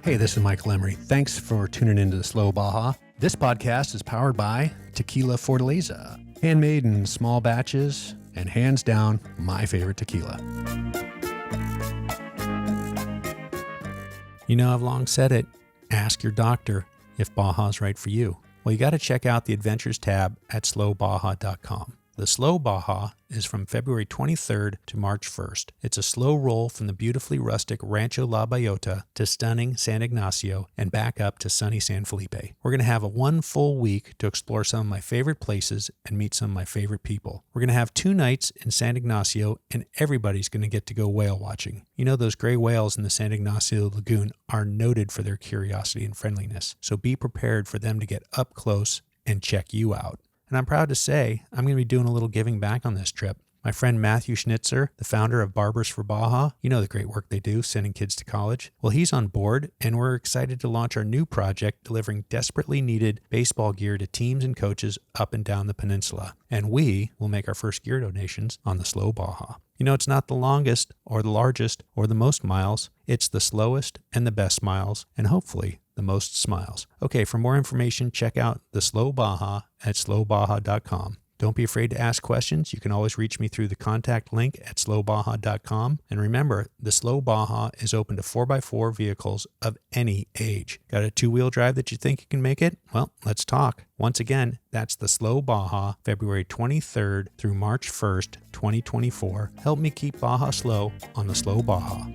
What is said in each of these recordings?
Hey, this is Michael Emery. Thanks for tuning into the Slow Baja. This podcast is powered by Tequila Fortaleza, handmade in small batches, and hands down, my favorite tequila. You know, I've long said it. Ask your doctor if Baja's right for you. Well, you got to check out the Adventures tab at slowbaja.com. The Slow Baja is from February 23rd to March 1st. It's a slow roll from the beautifully rustic Rancho La Bayota to stunning San Ignacio and back up to sunny San Felipe. We're going to have one full week to explore some of my favorite places and meet some of my favorite people. We're going to have 2 nights in San Ignacio, and everybody's going to get to go whale watching. You know, those gray whales in the San Ignacio Lagoon are noted for their curiosity and friendliness, so be prepared for them to get up close and check you out. And I'm proud to say I'm going to be doing a little giving back on this trip. My friend Matthew Schnitzer, the founder of Barbers for Baja, you know the great work they do sending kids to college. Well, he's on board, and we're excited to launch our new project delivering desperately needed baseball gear to teams and coaches up and down the peninsula. And we will make our first gear donations on the Slow Baja. You know, it's not the longest or the largest or the most miles. It's the slowest and the best miles, and hopefully the most smiles. Okay, for more information, check out the Slow Baja at slowbaja.com. Don't be afraid to ask questions. You can always reach me through the contact link at slowbaja.com. And remember, the Slow Baja is open to 4x4 vehicles of any age. Got a 2-wheel drive that you think you can make it? Well, let's talk. Once again, that's the Slow Baja, February 23rd through March 1st, 2024. Help me keep Baja slow on the Slow Baja.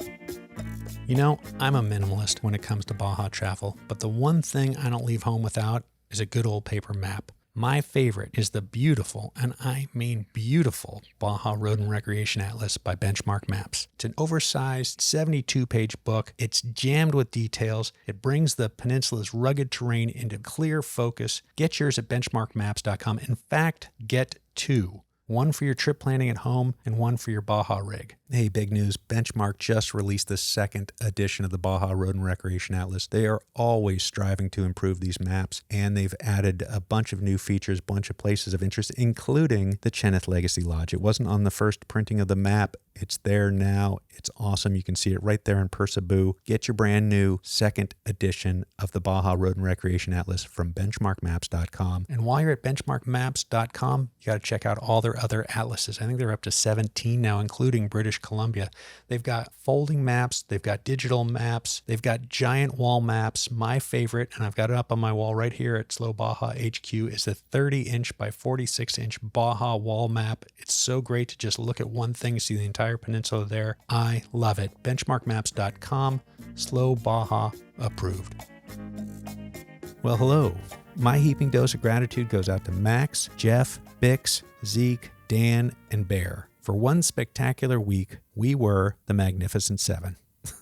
You know, I'm a minimalist when it comes to Baja travel, but the one thing I don't leave home without is a good old paper map. My favorite is the beautiful, and I mean beautiful, Baja Road and Recreation Atlas by Benchmark Maps. It's an oversized 72-page book. It's jammed with details. It brings the peninsula's rugged terrain into clear focus. Get yours at benchmarkmaps.com. In fact, get 2. One for your trip planning at home and one for your Baja rig. Hey, big news. Benchmark just released the 2nd edition of the Baja Road and Recreation Atlas. They are always striving to improve these maps, and they've added a bunch of new features, bunch of places of interest, including the Cheneth Legacy Lodge. It wasn't on the first printing of the map. It's there now. It's awesome. You can see it right there in Persaboo. Get your brand new 2nd edition of the Baja Road and Recreation Atlas from benchmarkmaps.com. And while you're at benchmarkmaps.com, you got to check out all their other atlases. I think they're up to 17 now, including British Columbia. They've got folding maps. They've got digital maps. They've got giant wall maps. My favorite, and I've got it up on my wall right here at Slow Baja HQ, is a 30-inch by 46-inch Baja wall map. It's so great to just look at one thing and see the entire peninsula there. I love it. Benchmarkmaps.com, Slow Baja approved. Well, hello. My heaping dose of gratitude goes out to Max, Jeff, Bix, Zeke, Dan, and Bear. For one spectacular week, we were the Magnificent Seven.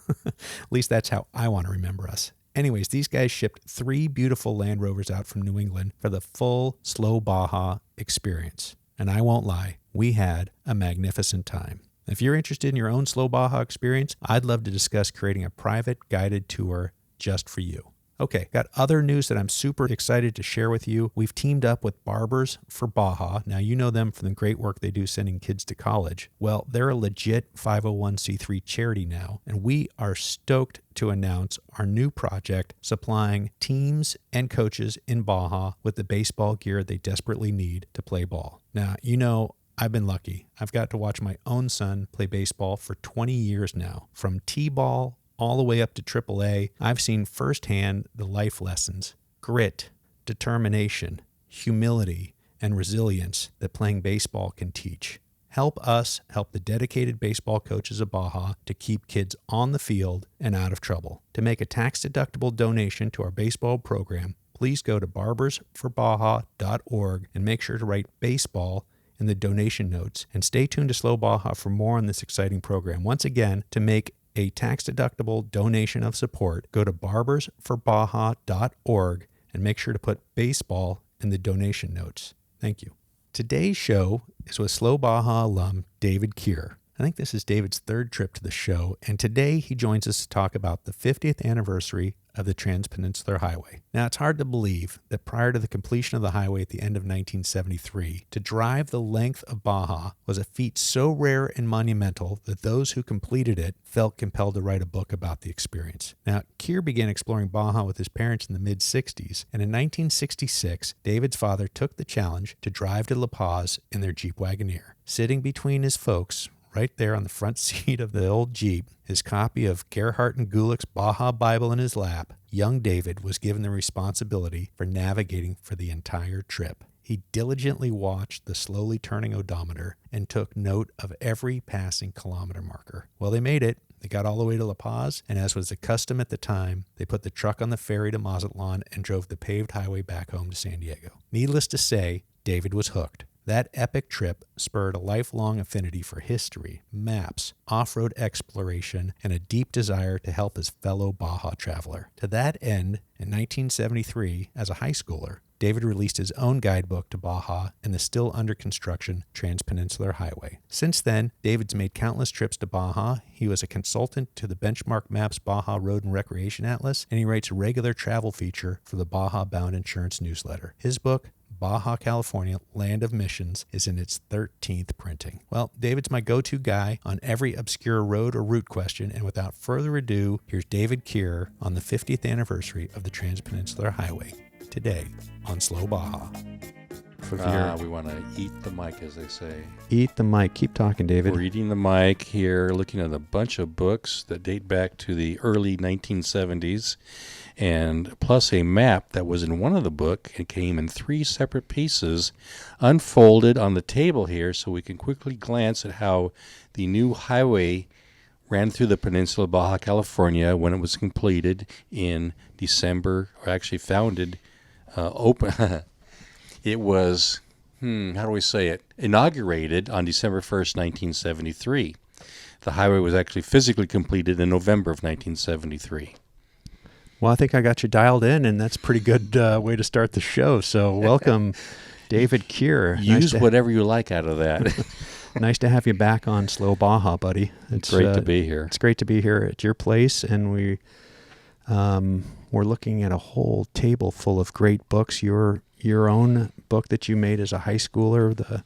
At least that's how I want to remember us. Anyways, these guys shipped 3 beautiful Land Rovers out from New England for the full Slow Baja experience. And I won't lie, we had a magnificent time. If you're interested in your own Slow Baja experience, I'd love to discuss creating a private guided tour just for you. Okay, got other news that I'm super excited to share with you. We've teamed up with Barbers for Baja. Now, you know them for the great work they do sending kids to college. Well, they're a legit 501c3 charity now, and we are stoked to announce our new project supplying teams and coaches in Baja with the baseball gear they desperately need to play ball. Now, you know, I've been lucky. I've got to watch my own son play baseball for 20 years now, from T-ball all the way up to AAA. I've seen firsthand the life lessons, grit, determination, humility, and resilience that playing baseball can teach. Help us help the dedicated baseball coaches of Baja to keep kids on the field and out of trouble. To make a tax-deductible donation to our baseball program, please go to barbersforbaja.org and make sure to write baseball in the donation notes. And stay tuned to Slow Baja for more on this exciting program. Once again, to make a tax-deductible donation of support, go to barbersforbaja.org and make sure to put baseball in the donation notes. Thank you. Today's show is with Slow Baja alum David Kier. I think this is David's 3rd trip to the show, and today he joins us to talk about the 50th anniversary of the Transpeninsular Highway. Now, it's hard to believe that prior to the completion of the highway at the end of 1973, to drive the length of Baja was a feat so rare and monumental that those who completed it felt compelled to write a book about the experience. Now, Kier began exploring Baja with his parents in the mid-60s, and in 1966, David's father took the challenge to drive to La Paz in their Jeep Wagoneer. Sitting between his folks, right there on the front seat of the old Jeep, his copy of Gerhard and Gulick's Baja Bible in his lap, young David was given the responsibility for navigating for the entire trip. He diligently watched the slowly turning odometer and took note of every passing kilometer marker. Well, they made it. They got all the way to La Paz, and as was the custom at the time, they put the truck on the ferry to Mazatlan and drove the paved highway back home to San Diego. Needless to say, David was hooked. That epic trip spurred a lifelong affinity for history, maps, off-road exploration, and a deep desire to help his fellow Baja traveler. To that end, in 1973, as a high schooler, David released his own guidebook to Baja and the still under construction Transpeninsular Highway. Since then, David's made countless trips to Baja. He was a consultant to the Benchmark Maps Baja Road and Recreation Atlas, and he writes a regular travel feature for the Baja Bound Insurance Newsletter. His book, Baja California, Land of Missions, is in its 13th printing. Well, David's my go-to guy on every obscure road or route question, and without further ado, here's David Kier on the 50th anniversary of the Transpeninsular Highway, today on Slow Baja. We want to eat the mic, as they say. Eat the mic. Keep talking, David. We're eating the mic here, looking at a bunch of books that date back to the early 1970s, and plus a map that was in one of the book. It came in 3 separate pieces, unfolded on the table here, so we can quickly glance at how the new highway ran through the peninsula of Baja California when it was completed in December, or actually founded, open. It was, how do we say it? Inaugurated on December 1st, 1973. The highway was actually physically completed in November of 1973. Well, I think I got you dialed in, and that's a pretty good way to start the show. So welcome, David Kier. Use whatever you like out of that. Nice to have you back on Slow Baja, buddy. It's great to be here. It's great to be here at your place, and we're looking at a whole table full of great books. Your own book that you made as a high schooler,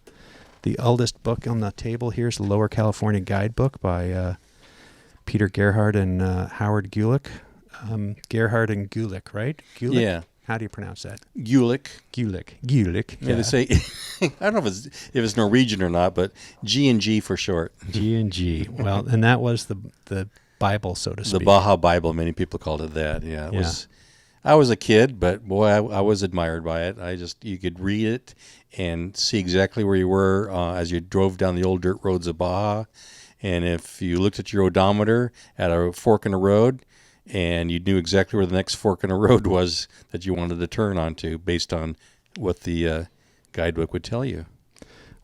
the oldest book on the table here is the Lower California Guidebook by Peter Gerhard and Howard Gulick. Gerhard and Gulick, right? Gulick? Yeah. How do you pronounce that? Gulick. Gulick. Yeah. They say, I don't know if it's Norwegian or not, but G&G for short. G&G. Well, and that was the Bible, so to speak. The Baja Bible, many people called it that. Yeah. I was a kid, but boy, I was admired by it. You could read it and see exactly where you were as you drove down the old dirt roads of Baja. And if you looked at your odometer at a fork in a road, and you knew exactly where the next fork in a road was that you wanted to turn onto based on what the guidebook would tell you.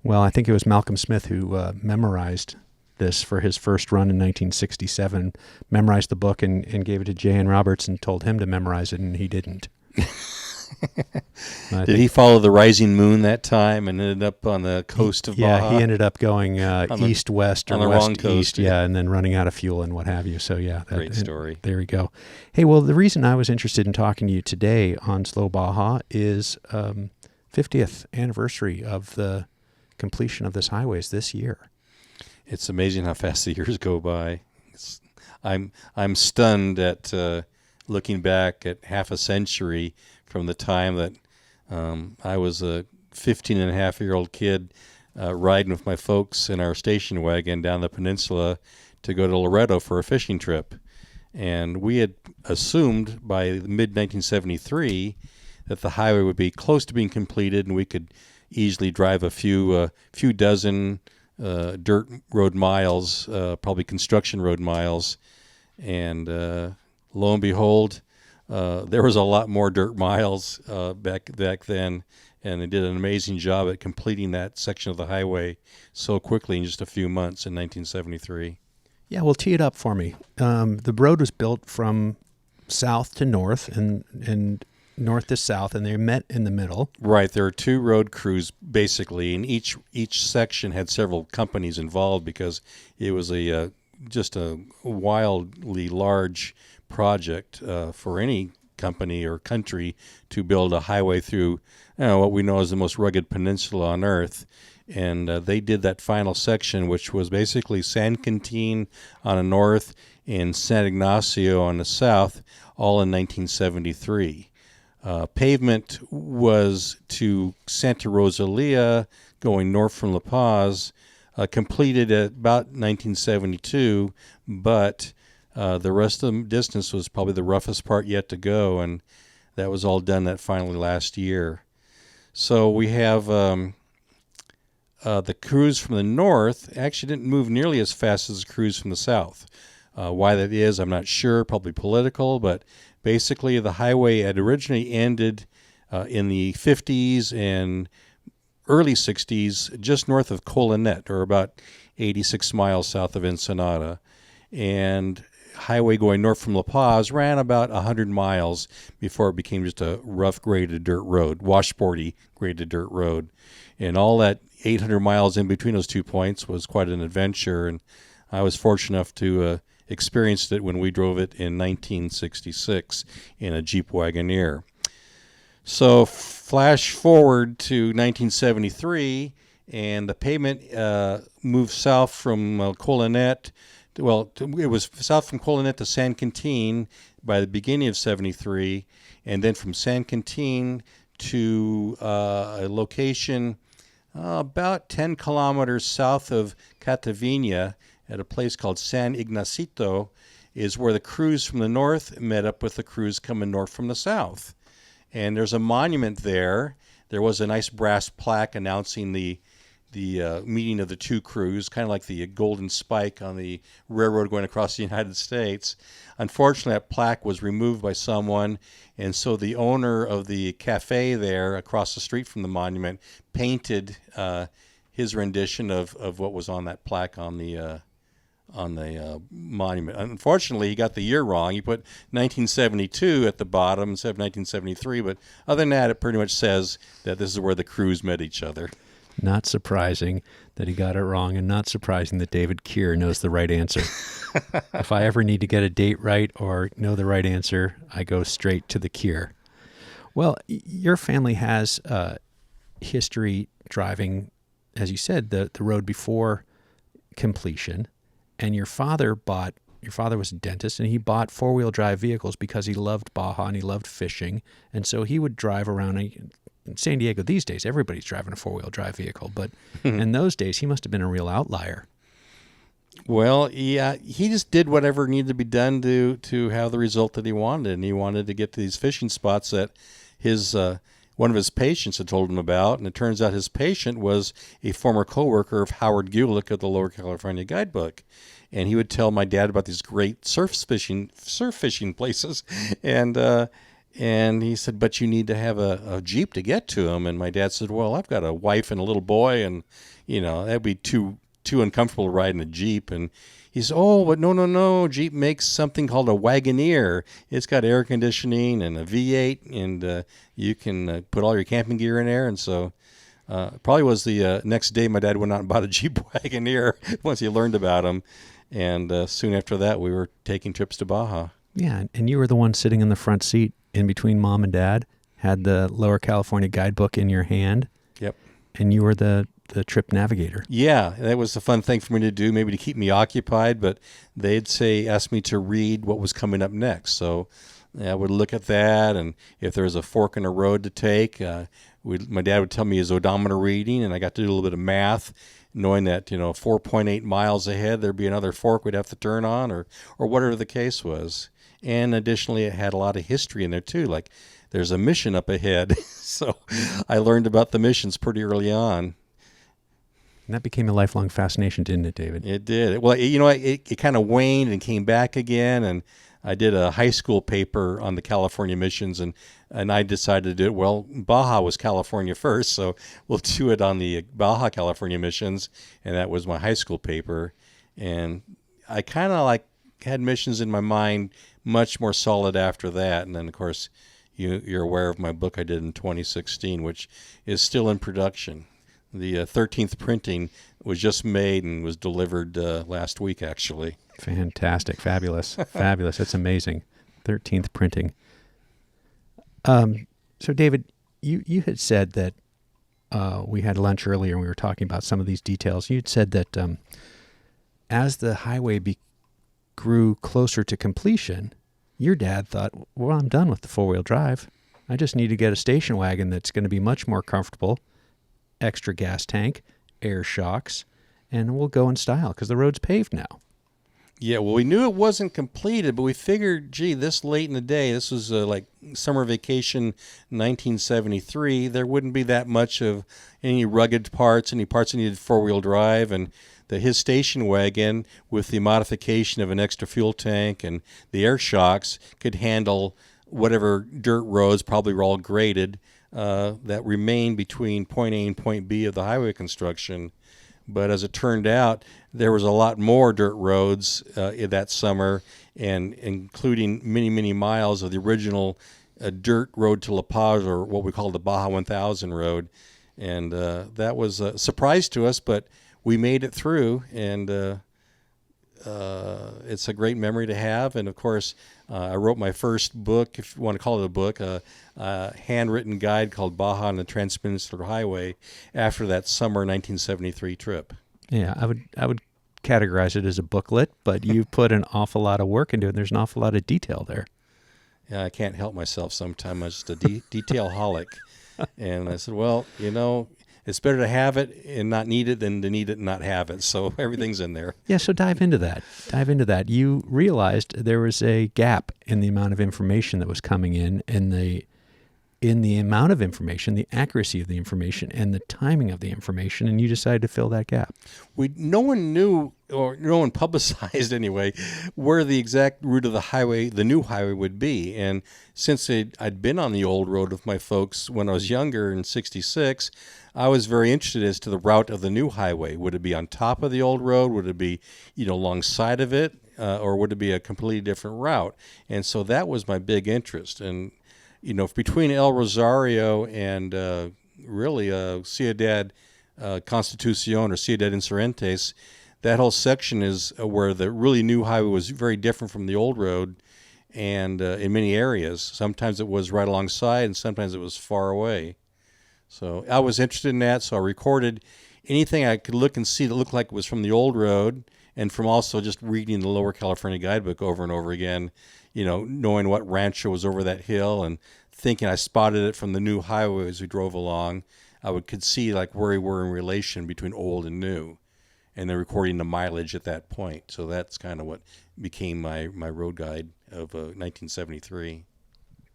Well, I think it was Malcolm Smith who memorized this for his first run in 1967, memorized the book and gave it to J.N. Roberts and told him to memorize it, and he didn't. Did he follow the rising moon that time and ended up on the coast of Baja? Yeah, he ended up going east-west or west-east, and then running out of fuel and what have you. So, yeah. Great story. There we go. Hey, well, the reason I was interested in talking to you today on Slow Baja is 50th anniversary of the completion of this highway is this year. It's amazing how fast the years go by. I'm stunned at looking back at half a century from the time that I was a 15-and-a-half-year-old kid riding with my folks in our station wagon down the peninsula to go to Loretto for a fishing trip. And we had assumed by mid-1973 that the highway would be close to being completed and we could easily drive a few dozen dirt road miles, probably construction road miles. And lo and behold, there was a lot more dirt miles back then, and they did an amazing job at completing that section of the highway so quickly in just a few months in 1973. Yeah, well, tee it up for me. The road was built from south to north and north to south, and they met in the middle. Right. There are 2 road crews, basically, and each section had several companies involved because it was a just a wildly large project for any company or country to build a highway through what we know as the most rugged peninsula on Earth. And they did that final section, which was basically San Quintin on the north and San Ignacio on the south, all in 1973. Pavement was to Santa Rosalia, going north from La Paz, completed at about 1972, but the rest of the distance was probably the roughest part yet to go, and that was all done that finally last year. So we have the crews from the north actually didn't move nearly as fast as the crews from the south. Why that is, I'm not sure, probably political, but basically the highway had originally ended in the 50s and early 60s just north of Colonet, or about 86 miles south of Ensenada. And highway going north from La Paz ran about 100 miles before it became just a rough graded dirt road, washboardy graded dirt road. And all that 800 miles in between those 2 points was quite an adventure, and I was fortunate enough to experience it when we drove it in 1966 in a Jeep Wagoneer. So flash forward to 1973, and the pavement moved south from Colonet. Well, it was south from Colonet to San Quintin by the beginning of 73, and then from San Quintin to a location about 10 kilometers south of Catavina at a place called San Ignacio is where the crews from the north met up with the crews coming north from the south. And there's a monument there. There was a nice brass plaque announcing the meeting of the two crews, kind of like the golden spike on the railroad going across the United States. Unfortunately, that plaque was removed by someone, and so the owner of the cafe there across the street from the monument painted his rendition of what was on that plaque on the monument. Unfortunately, he got the year wrong. He put 1972 at the bottom instead of 1973, but other than that, it pretty much says that this is where the crews met each other. Not surprising that he got it wrong, and not surprising that David Kier knows the right answer. If I ever need to get a date right or know the right answer, I go straight to the Kier. Well, your family has history driving, as you said, the road before completion, and your father was a dentist, and he bought four-wheel drive vehicles because he loved Baja and he loved fishing, and so he would drive around. In San Diego these days, everybody's driving a four-wheel drive vehicle, but in those days, he must have been a real outlier. Well, yeah, he just did whatever needed to be done to have the result that he wanted, and he wanted to get to these fishing spots that his one of his patients had told him about, and it turns out his patient was a former co-worker of Howard Gulick of the Lower California Guidebook, and he would tell my dad about these great surf fishing places, and he said, but you need to have a Jeep to get to them. And my dad said, well, I've got a wife and a little boy, and, that'd be too uncomfortable to ride in a Jeep. And he said, oh, but no. Jeep makes something called a Wagoneer. It's got air conditioning and a V8, and you can put all your camping gear in there. And so probably was the next day my dad went out and bought a Jeep Wagoneer once he learned about them. And soon after that, we were taking trips to Baja. Yeah, and you were the one sitting in the front seat in between Mom and Dad, had the Lower California Guidebook in your hand. Yep. And you were the trip navigator. Yeah, that was a fun thing for me to do, maybe to keep me occupied, but they'd ask me to read what was coming up next. So I would look at that, and if there was a fork in the road to take, my dad would tell me his odometer reading, and I got to do a little bit of math, knowing that, 4.8 miles ahead, there'd be another fork we'd have to turn on, or whatever the case was. And additionally, it had a lot of history in there, too. Like, there's a mission up ahead. So I learned about the missions pretty early on. And that became a lifelong fascination, didn't it, David? It did. Well, it kind of waned and came back again. And I did a high school paper on the California missions, and I decided to do it. Well, Baja was California first, so we'll do it on the Baja California missions. And that was my high school paper. And I kind of had missions in my mind much more solid after that. And then, of course, you're aware of my book I did in 2016, which is still in production. The 13th printing was just made and was delivered last week, actually. Fantastic. Fabulous. Fabulous. That's amazing. 13th printing. So, David, you had said that we had lunch earlier and we were talking about some of these details. You'd said that as the highway grew closer to completion, your dad thought, well, I'm done with the four-wheel drive. I just need to get a station wagon that's going to be much more comfortable, extra gas tank, air shocks, and we'll go in style because the road's paved now. Yeah, well, we knew it wasn't completed, but we figured, gee, this late in the day, this was like summer vacation 1973, there wouldn't be that much of any rugged parts, any parts that needed four-wheel drive, and his station wagon with the modification of an extra fuel tank and the air shocks could handle whatever dirt roads, probably were all graded, that remained between point A and point B of the highway construction. But as it turned out, there was a lot more dirt roads that summer, and including many, many miles of the original dirt road to La Paz, or what we call the Baja 1000 road. And that was a surprise to us, but we made it through, and it's a great memory to have. And, of course, I wrote my first book, if you want to call it a book, a handwritten guide called Baja on the Transpeninsular Highway after that summer 1973 trip. Yeah, I would categorize it as a booklet, but you put an awful lot of work into it, and there's an awful lot of detail there. Yeah, I can't help myself sometimes. I'm just a detail-holic. And I said, well, it's better to have it and not need it than to need it and not have it. So everything's in there. Yeah, so dive into that. You realized there was a gap in the amount of information that was coming in the amount of information, the accuracy of the information, and the timing of the information, and you decided to fill that gap. No one knew, or no one publicized anyway, where the exact route of the highway, the new highway, would be. And since I'd been on the old road with my folks when I was younger in '66, I was very interested as to the route of the new highway. Would it be on top of the old road? Would it be, alongside of it? Or would it be a completely different route? And so that was my big interest. And, between El Rosario and really Ciudad Constitucion or Ciudad Insurgentes, that whole section is where the really new highway was very different from the old road, and in many areas. Sometimes it was right alongside, and sometimes it was far away. So I was interested in that, so I recorded anything I could look and see that looked like it was from the old road, and from also just reading the Lower California Guidebook over and over again, knowing what rancho was over that hill and thinking I spotted it from the new highway as we drove along. I could see like where we were in relation between old and new, and then recording the mileage at that point. So that's kind of what became my road guide of 1973.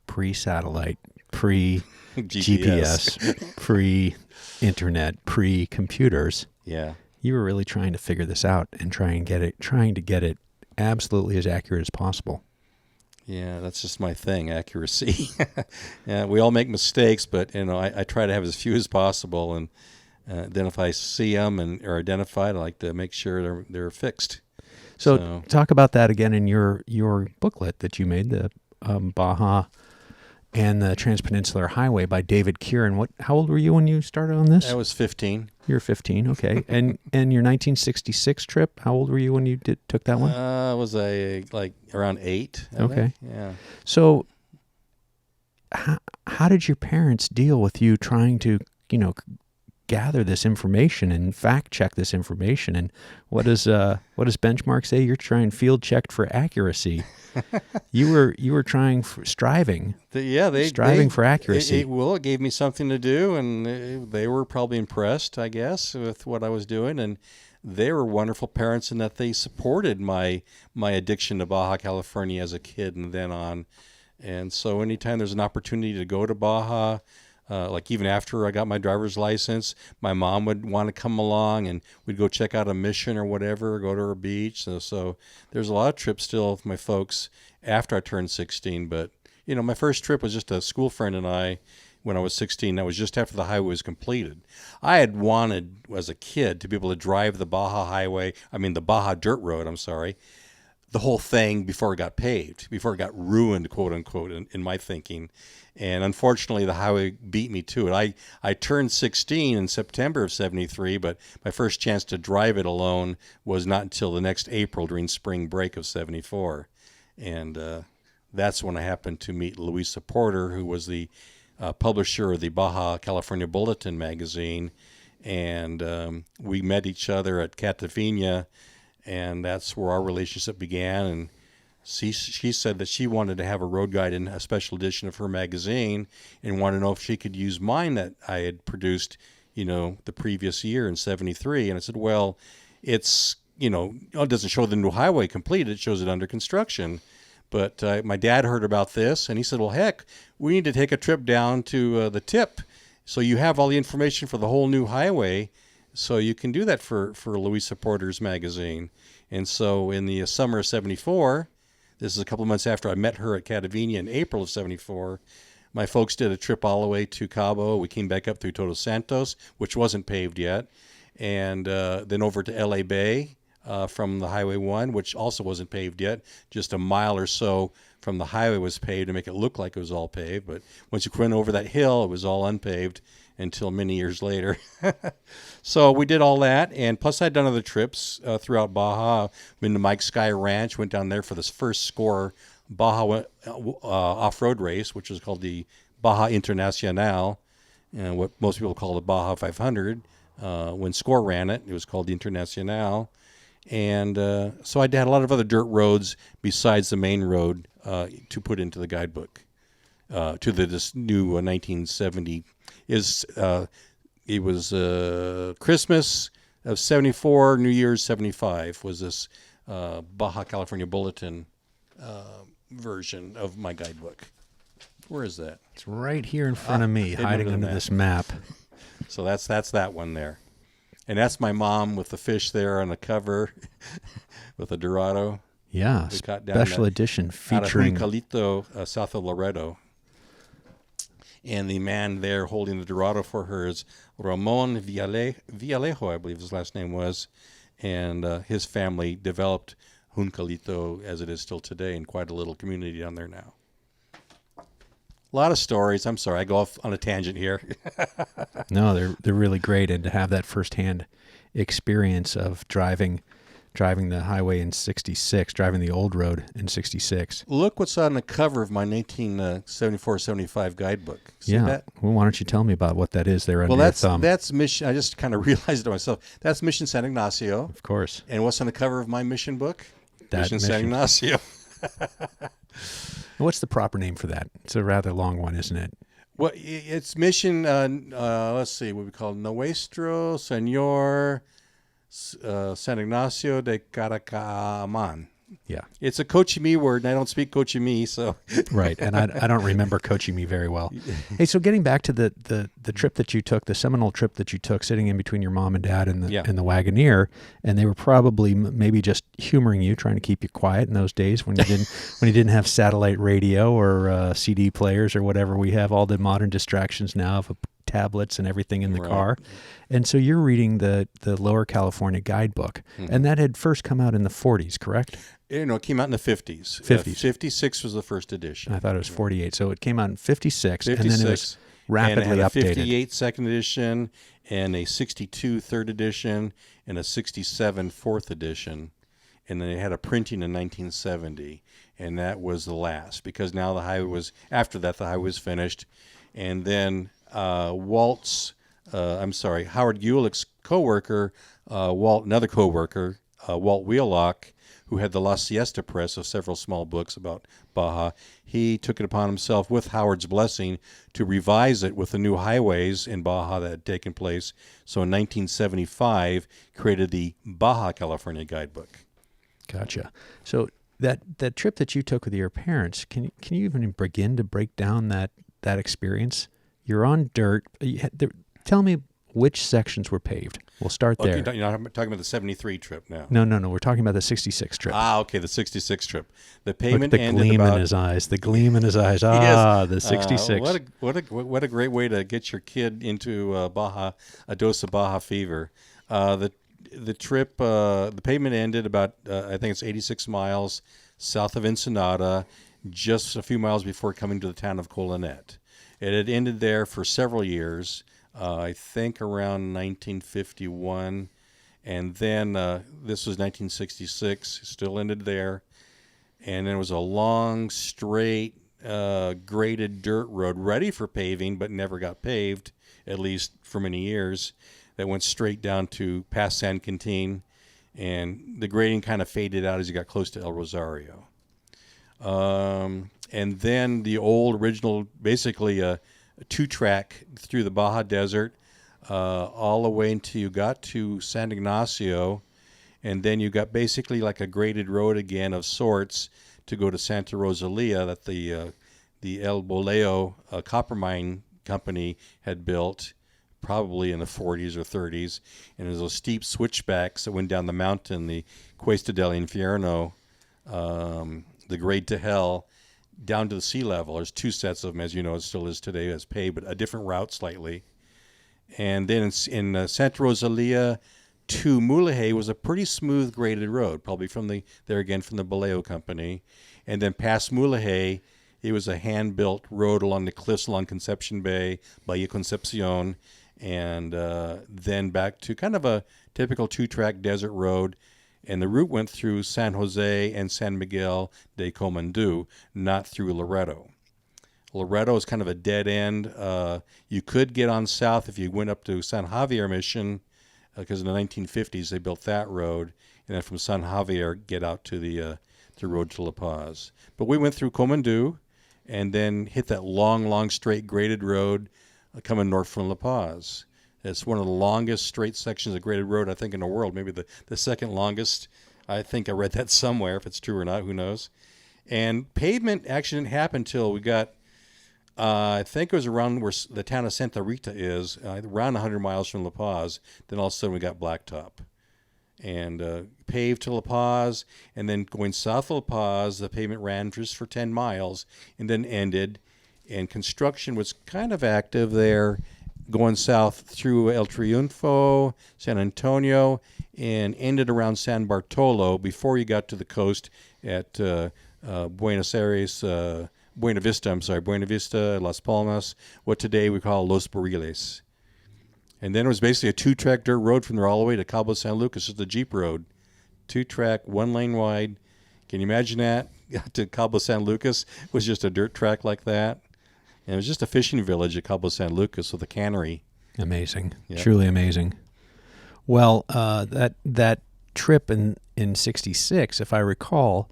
Pre-satellite, pre-GPS, pre-internet, pre-computers. Yeah. You were really trying to figure this out and trying to get it absolutely as accurate as possible. Yeah, that's just my thing, accuracy. Yeah, we all make mistakes, but I try to have as few as possible, and then if I see them or identified, I like to make sure they're fixed. So talk about that again in your booklet that you made, the Baja and the Transpeninsular Highway by David Kier. And how old were you when you started on this? I was 15. You were 15, okay. And your 1966 trip, how old were you when you took that one? Was I like around 8? Okay. think. Yeah. So how did your parents deal with you trying to, gather this information and fact check this information? And what does Benchmark say? You're trying field checked for accuracy. You were striving for accuracy. It gave me something to do, and they were probably impressed, I guess, with what I was doing. And they were wonderful parents in that they supported my addiction to Baja California as a kid and then on. And so anytime there's an opportunity to go to Baja, like even after I got my driver's license, my mom would want to come along, and we'd go check out a mission or whatever, go to her beach. So there's a lot of trips still with my folks after I turned 16. But, my first trip was just a school friend and I when I was 16. That was just after the highway was completed. I had wanted, as a kid, to be able to drive the Baja Highway, the Baja Dirt Road, the whole thing before it got paved, before it got ruined, quote unquote, in my thinking. And unfortunately, the highway beat me to it. I turned 16 in September of 73, but my first chance to drive it alone was not until the next April during spring break of 74. And that's when I happened to meet Louisa Porter, who was the publisher of the Baja California Bulletin magazine. And we met each other at Catavina, and that's where our relationship began. And she said that she wanted to have a road guide in a special edition of her magazine and wanted to know if she could use mine that I had produced, the previous year in 73. And I said, well, it's, it doesn't show the new highway complete. It shows it under construction. But my dad heard about this, and he said, well, heck, we need to take a trip down to the tip so you have all the information for the whole new highway, so you can do that for Louisa Porter's magazine. And so in the summer of 74, this is a couple of months after I met her at Catavina in April of 74, my folks did a trip all the way to Cabo. We came back up through Todos Santos, which wasn't paved yet, and then over to LA Bay from the Highway 1, which also wasn't paved yet. Just a mile or so from the highway was paved to make it look like it was all paved. But once you went over that hill, it was all unpaved until many years later. So we did all that, and plus I'd done other trips throughout Baja. Been to Mike Sky Ranch, went down there for this first score Baja off-road race, which was called the Baja Internacional, and what most people call the Baja 500. When Score ran it, it was called the Internacional. And so I had a lot of other dirt roads besides the main road to put into the guidebook. To this new 1970 it was Christmas of 74, New Year's 75 was this Baja California Bulletin version of my guidebook. Where is that? It's right here in front of me, hiding under this map. So that's that one there. And that's my mom with the fish there on the cover with a Dorado. Yeah, special edition featuring out of Juncalito, south of Laredo. And the man there holding the Dorado for her is Ramon Villalejo, I believe his last name was. And his family developed Juncalito as it is still today, and quite a little community down there now. A lot of stories. I'm sorry, I go off on a tangent here. No, they're really great, and to have that firsthand experience of driving the highway in 66, driving the old road in 66. Look what's on the cover of my 1974-75 guidebook. See that? Well, why don't you tell me about what that is there under your thumb? That's Mission. I just kind of realized it myself. That's Mission San Ignacio. Of course. And what's on the cover of my mission book? Mission San Ignacio. What's the proper name for that? It's a rather long one, isn't it? Well, it's Mission, let's see, what we call Nuestro Señor San Ignacio de Caracaman. Yeah. It's a Cochimi word, and I don't speak Cochimi, so. Right, and I don't remember Cochimi very well. Hey, so getting back to the trip that you took, the seminal trip that you took, sitting in between your mom and dad in the Wagoneer, and they were probably maybe just humoring you, trying to keep you quiet in those days when you didn't have satellite radio or CD players or whatever we have, all the modern distractions now of tablets and everything in the car. And so you're reading the Lower California guidebook, and that had first come out in the 40s, correct? It came out in the 50s. 50s. 56 was the first edition. I thought it was 48. So it came out in 56, and then it was rapidly and it had updated. A 58 second edition, and a 62 third edition, and a 67 fourth edition. And then it had a printing in 1970, and that was the last, because now the highway was, after that, the highway was finished. And then Howard Gulick's co-worker, another co-worker, Walt Wheelock, who had the La Siesta Press of several small books about Baja, he took it upon himself, with Howard's blessing, to revise it with the new highways in Baja that had taken place. So in 1975, created the Baja California Guidebook. Gotcha. So that trip that you took with your parents, can you even begin to break down that experience? You're on dirt. Tell me which sections were paved. We'll start there. Okay, you're not talking about the 73 trip now. No. We're talking about the 66 trip. Okay, the 66 trip. The pavement ended about... The gleam in his eyes. The gleam in his eyes. The 66. What a great way to get your kid into Baja, a dose of Baja fever. The the trip, the pavement ended about, I think it's 86 miles south of Ensenada, just a few miles before coming to the town of Colonet. It had ended there for several years, I think around 1951, and then this was 1966, still ended there, and then it was a long, straight, graded dirt road ready for paving, but never got paved, at least for many years, that went straight down to past San Quintin, and the grading kind of faded out as you got close to El Rosario. And then the old original, basically a two-track through the Baja Desert, all the way until you got to San Ignacio, and then you got basically like a graded road again of sorts to go to Santa Rosalia that the El Boleo copper mine company had built, probably in the 40s or 30s, and there's those steep switchbacks that went down the mountain, the Cuesta del Infierno, the grade to hell, down to the sea level. There's two sets of them, as you know, it still is today as paved, but a different route slightly. And then in Santa Rosalia to Mulegé was a pretty smooth graded road, probably from the Boleo company. And then past Mulegé, it was a hand-built road along the cliffs along Conception Bay, Bahia Concepcion, and then back to kind of a typical two-track desert road. And the route went through San Jose and San Miguel de Comandú, not through Loreto. Loreto is kind of a dead end. You could get on south if you went up to San Javier Mission, because in the 1950s they built that road, and then from San Javier get out to the road to La Paz. But we went through Comandú and then hit that long, straight graded road coming north from La Paz. It's one of the longest straight sections of graded road, I think, in the world, maybe the second longest. I think I read that somewhere. If it's true or not, who knows. And pavement actually didn't happen until we got, I think it was around where the town of Santa Rita is, around 100 miles from La Paz. Then all of a sudden we got blacktop. And paved to La Paz, and then going south of La Paz, the pavement ran just for 10 miles and then ended. And construction was kind of active there, going south through El Triunfo, San Antonio, and ended around San Bartolo before you got to the coast at Buena Vista, Las Palmas, what today we call Los Barriles. And then it was basically a two-track dirt road from there all the way to Cabo San Lucas. It's the Jeep road. Two-track, one lane wide. Can you imagine that? Got to Cabo San Lucas was just a dirt track like that. And it was just a fishing village at Cabo San Lucas with a cannery. Amazing. Yep. Truly amazing. Well, that trip in 66, if I recall,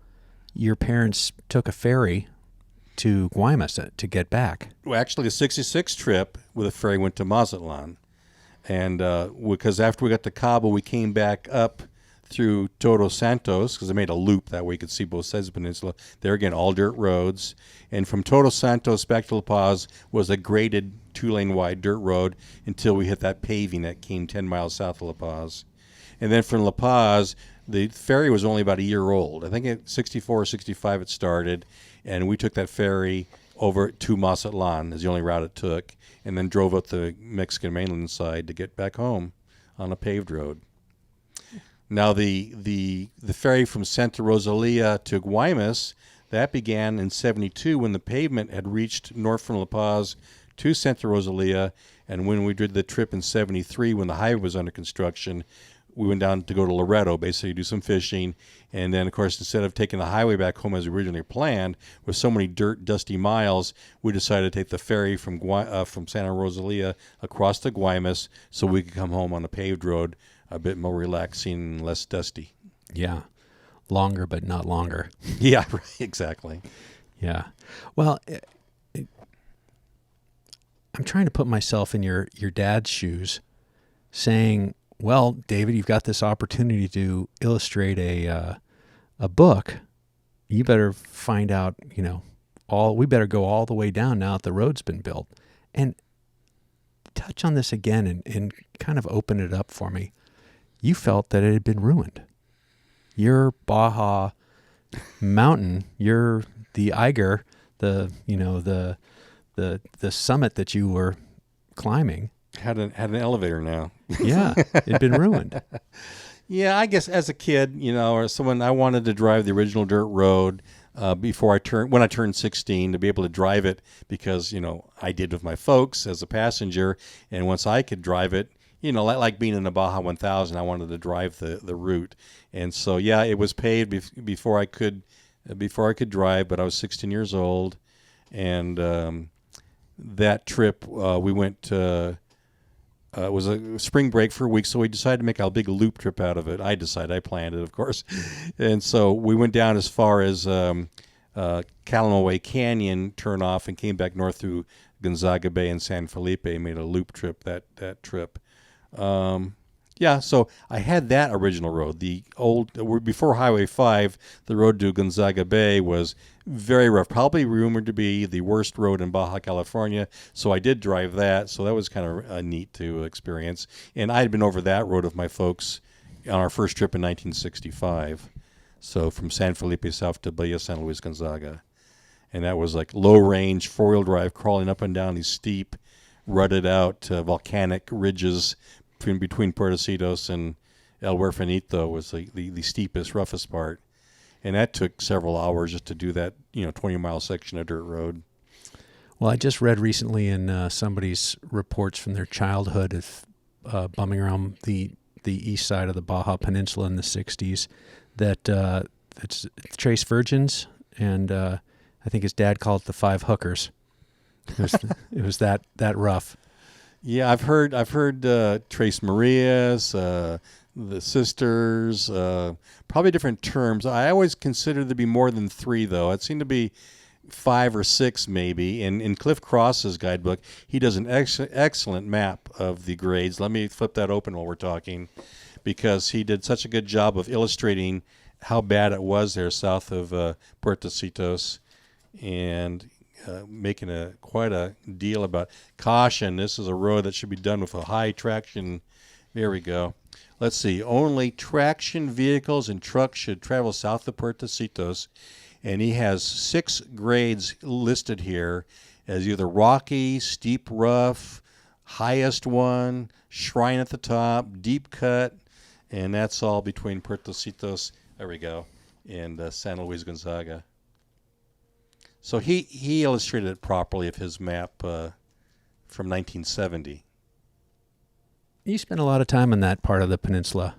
your parents took a ferry to Guaymas to get back. Well, actually, the 66 trip with a ferry went to Mazatlan. And because after we got to Cabo, we came back up through Todos Santos, because they made a loop that way you could see both sides of the peninsula. There again, all dirt roads. And from Todos Santos back to La Paz was a graded 2-lane wide dirt road until we hit that paving that came 10 miles south of La Paz. And then from La Paz, the ferry was only about a year old. I think at 64 or 65 it started, and we took that ferry over to Mazatlan is the only route it took, and then drove up the Mexican mainland side to get back home on a paved road. Now, the ferry from Santa Rosalia to Guaymas, that began in 72 when the pavement had reached north from La Paz to Santa Rosalia, and when we did the trip in 73 when the highway was under construction, we went down to go to Loreto, basically do some fishing, and then, of course, instead of taking the highway back home as originally planned, with so many dirt, dusty miles, we decided to take the ferry from Santa Rosalia across to Guaymas so we could come home on a paved road, a bit more relaxing and less dusty. Yeah. Longer, but not longer. Yeah, right, exactly. Yeah. Well, I'm trying to put myself in your dad's shoes, saying, well, David, you've got this opportunity to illustrate a book. You better find out, we better go all the way down now that the road's been built. And touch on this again and kind of open it up for me. You felt that it had been ruined. Your Baja mountain, the Eiger, the summit that you were climbing had an elevator now. Yeah, it'd been ruined. Yeah, I guess as a kid, or someone, I wanted to drive the original dirt road when I turned 16, to be able to drive it because, I did with my folks as a passenger. And once I could drive it, like being in the Baja 1000, I wanted to drive the route. And so, yeah, it was paved before I could drive, but I was 16 years old. And that trip, we went it was a spring break for a week, so we decided to make a big loop trip out of it. I planned it, of course. And so we went down as far as Calamaway Canyon, turn off, and came back north through Gonzaga Bay and San Felipe, made a loop trip that trip. Yeah, so I had that original road. The old, before Highway 5, the road to Gonzaga Bay was very rough, probably rumored to be the worst road in Baja California. So I did drive that, so that was kind of neat to experience. And I had been over that road with my folks on our first trip in 1965. So from San Felipe South to Bahia San Luis Gonzaga. And that was like low-range, four-wheel drive, crawling up and down these steep, rutted-out volcanic ridges between Puertecitos and El Huerfanito was the steepest, roughest part. And that took several hours just to do that, 20-mile section of dirt road. Well, I just read recently in somebody's reports from their childhood of bumming around the east side of the Baja Peninsula in the 60s that it's Trace Virgins, and I think his dad called it the Five Hookers. It was that rough. Yeah, I've heard Trace Marias, the sisters, probably different terms. I always consider there to be more than three, though. It seemed to be 5 or 6 maybe. In Cliff Cross's guidebook, he does an excellent map of the grades. Let me flip that open while we're talking, because he did such a good job of illustrating how bad it was there south of Puertecitos, and making quite a deal about caution. This is a road that should be done with a high traction. There we go. Let's see. Only traction vehicles and trucks should travel south of Puertecitos. And he has 6 grades listed here as either rocky, steep, rough, highest one, shrine at the top, deep cut, and that's all between Puertecitos, there we go, and San Luis Gonzaga. So he illustrated it properly of his map from 1970. You spent a lot of time in that part of the peninsula.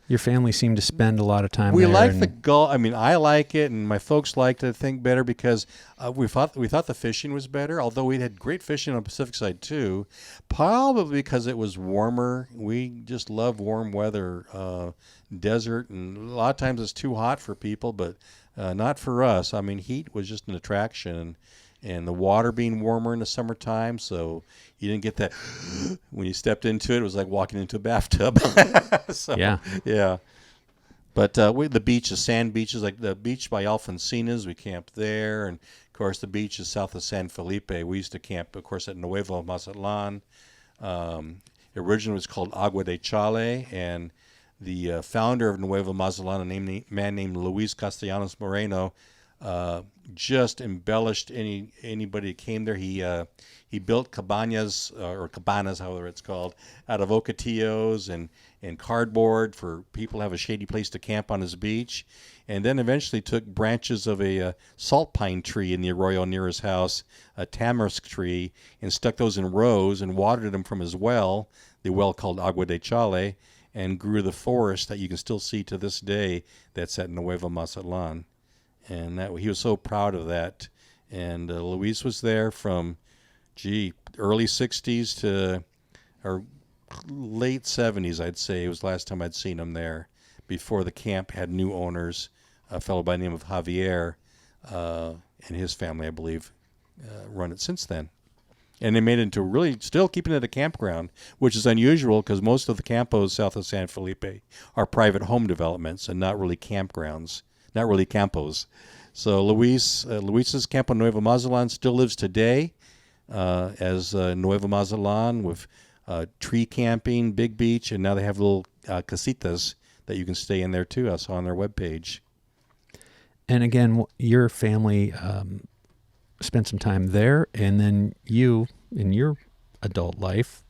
Your family seemed to spend a lot of time there. We like and the Gulf. I mean, I like it, and my folks liked it, I think, better because we thought the fishing was better, although we had great fishing on the Pacific side, too. Probably because it was warmer. We just love warm weather, desert, and a lot of times it's too hot for people, but not for us. I mean, heat was just an attraction, and the water being warmer in the summertime, so you didn't get that when you stepped into it. It was like walking into a bathtub. So, yeah. But the beach, the sand beaches, like the beach by Alfonsinas, we camped there, and of course the beach is south of San Felipe. We used to camp, of course, at Nuevo Mazatlan. Originally it was called Agua de Chale, and the founder of Nuevo Mazatlan, a man named Luis Castellanos Moreno, just embellished anybody that came there. He built cabanas, however it's called, out of ocotillos and cardboard for people to have a shady place to camp on his beach, and then eventually took branches of a salt pine tree in the arroyo near his house, a tamarisk tree, and stuck those in rows and watered them from his well, the well called Agua de Chale, and grew the forest that you can still see to this day that's at Nuevo Mazatlan. And he was so proud of that. And Luis was there from, early 60s to or late 70s, I'd say. It was the last time I'd seen him there, before the camp had new owners, a fellow by the name of Javier, and his family, I believe, run it since then. And they made it into really still keeping it a campground, which is unusual because most of the campos south of San Felipe are private home developments and not really campgrounds, not really campos. So Luis's Campo Nuevo Mazatlan still lives today as Nuevo Mazatlan with tree camping, big beach, and now they have little casitas that you can stay in there too. I saw on their webpage. And again, your family spent some time there, and then you, in your adult life,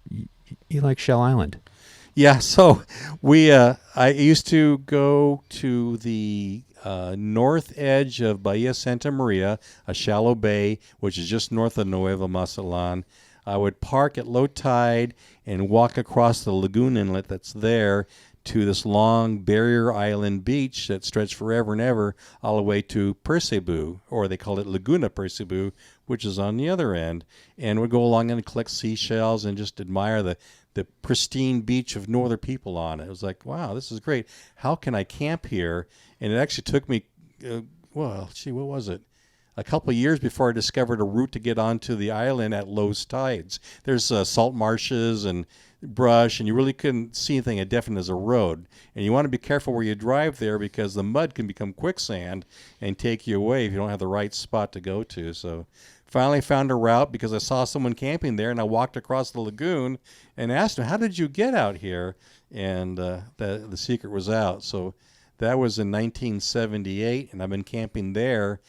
You like Shell Island. Yeah, so I used to go to the north edge of Bahia Santa Maria, a shallow bay, which is just north of Nueva Mazatlan. I would park at low tide and walk across the lagoon inlet that's there to this long barrier island beach that stretched forever and ever all the way to Percebu, or they call it Laguna Percebu, which is on the other end. And we'd go along and collect seashells and just admire the pristine beach with no other people on it. It was like, wow, this is great. How can I camp here? And it actually took me, what was it? A couple of years before I discovered a route to get onto the island at low tides. There's salt marshes and brush, and you really couldn't see anything as definite as a road. And you want to be careful where you drive there because the mud can become quicksand and take you away if you don't have the right spot to go to. So finally found a route because I saw someone camping there, and I walked across the lagoon and asked him, how did you get out here? And the secret was out. So that was in 1978, and I've been camping there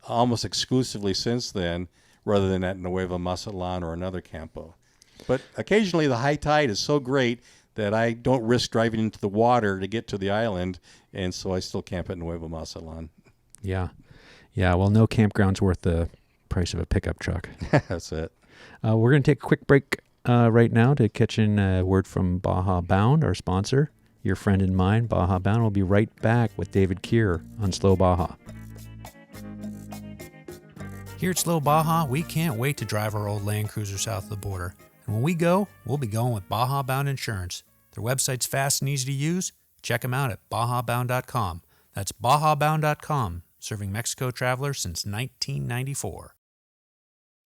almost exclusively since then, rather than at Nueva Mazatlan or another campo. But occasionally the high tide is so great that I don't risk driving into the water to get to the island, and so I still camp at Nueva Mazatlan. Yeah. Well, no campground's worth the price of a pickup truck. That's it. We're going to take a quick break right now to catch in a word from Baja Bound, our sponsor, your friend and mine, Baja Bound. We'll be right back with David Kier on Slow Baja. Here at Slow Baja, we can't wait to drive our old Land Cruiser south of the border. And when we go, we'll be going with Baja Bound Insurance. Their website's fast and easy to use. Check them out at bajabound.com. That's bajabound.com, serving Mexico travelers since 1994.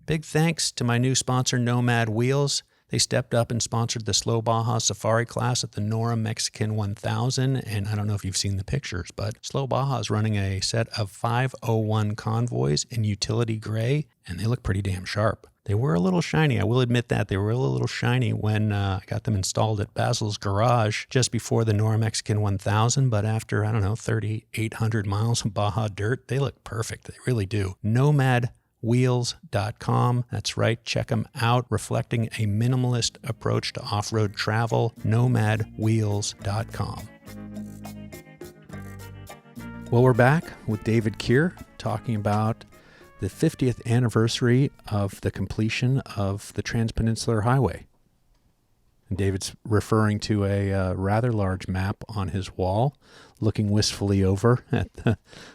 Big thanks to my new sponsor, Nomad Wheels. They stepped up and sponsored the Slow Baja Safari class at the Nora Mexican 1000, and I don't know if you've seen the pictures, but Slow Baja is running a set of 501 convoys in utility gray, and they look pretty damn sharp. They were a little shiny, I will admit that. They were a little shiny when I got them installed at Basil's garage just before the Nora Mexican 1000, but after, 3,800 miles of Baja dirt, they look perfect. They really do. Nomadwheels.com. That's right. Check them out. Reflecting a minimalist approach to off-road travel. Nomadwheels.com. Well, we're back with David Kier talking about the 50th anniversary of the completion of the Transpeninsular Highway. And David's referring to a rather large map on his wall, looking wistfully over at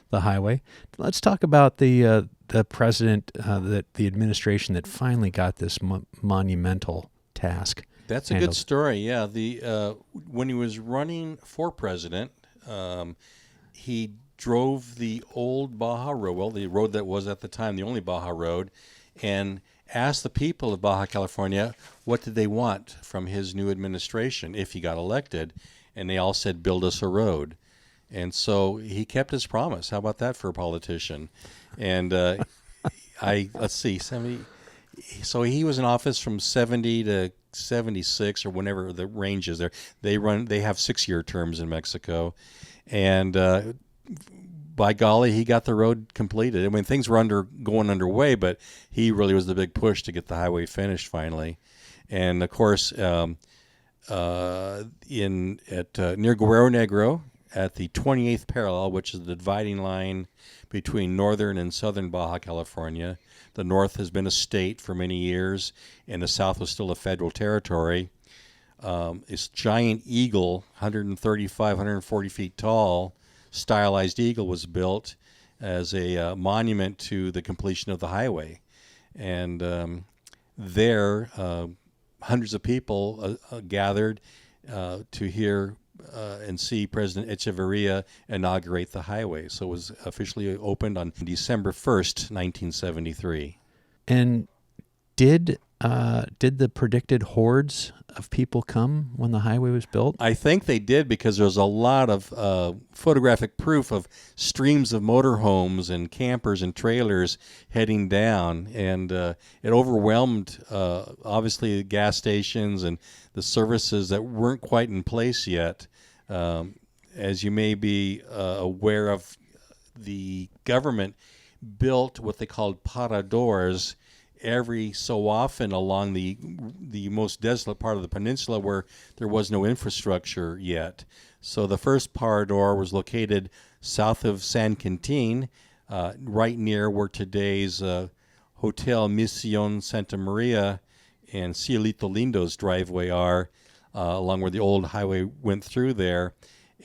the highway. Let's talk about the president, the administration that finally got this monumental task. That's a good story. Yeah, when he was running for president, he drove the old Baja Road, well, the road that was at the time the only Baja Road, and asked the people of Baja California what did they want from his new administration if he got elected, and they all said, build us a road. And so he kept his promise. How about that for a politician? And let's see, 70. So he was in office from 70 to 76 or whenever the range is there. They have 6-year terms in Mexico, and by golly, he got the road completed. I mean, things were going underway, but he really was the big push to get the highway finished finally. And of course, near Guerrero Negro, at the 28th parallel, which is the dividing line between northern and southern Baja California, the north has been a state for many years, and the south was still a federal territory. This giant eagle, 135, 140 feet tall, stylized eagle was built as a monument to the completion of the highway. And there, hundreds of people gathered to hear and see President Echeverria inaugurate the highway. So it was officially opened on December 1st, 1973. And did the predicted hordes of people come when the highway was built? I think they did, because there was a lot of photographic proof of streams of motorhomes and campers and trailers heading down, and it overwhelmed, obviously, the gas stations and the services that weren't quite in place yet. As you may be aware of, the government built what they called paradores every so often along the most desolate part of the peninsula where there was no infrastructure yet. So the first parador was located south of San Quintin, right near where today's Hotel Mission Santa Maria and Cielito Lindo's driveway are, along where the old highway went through there.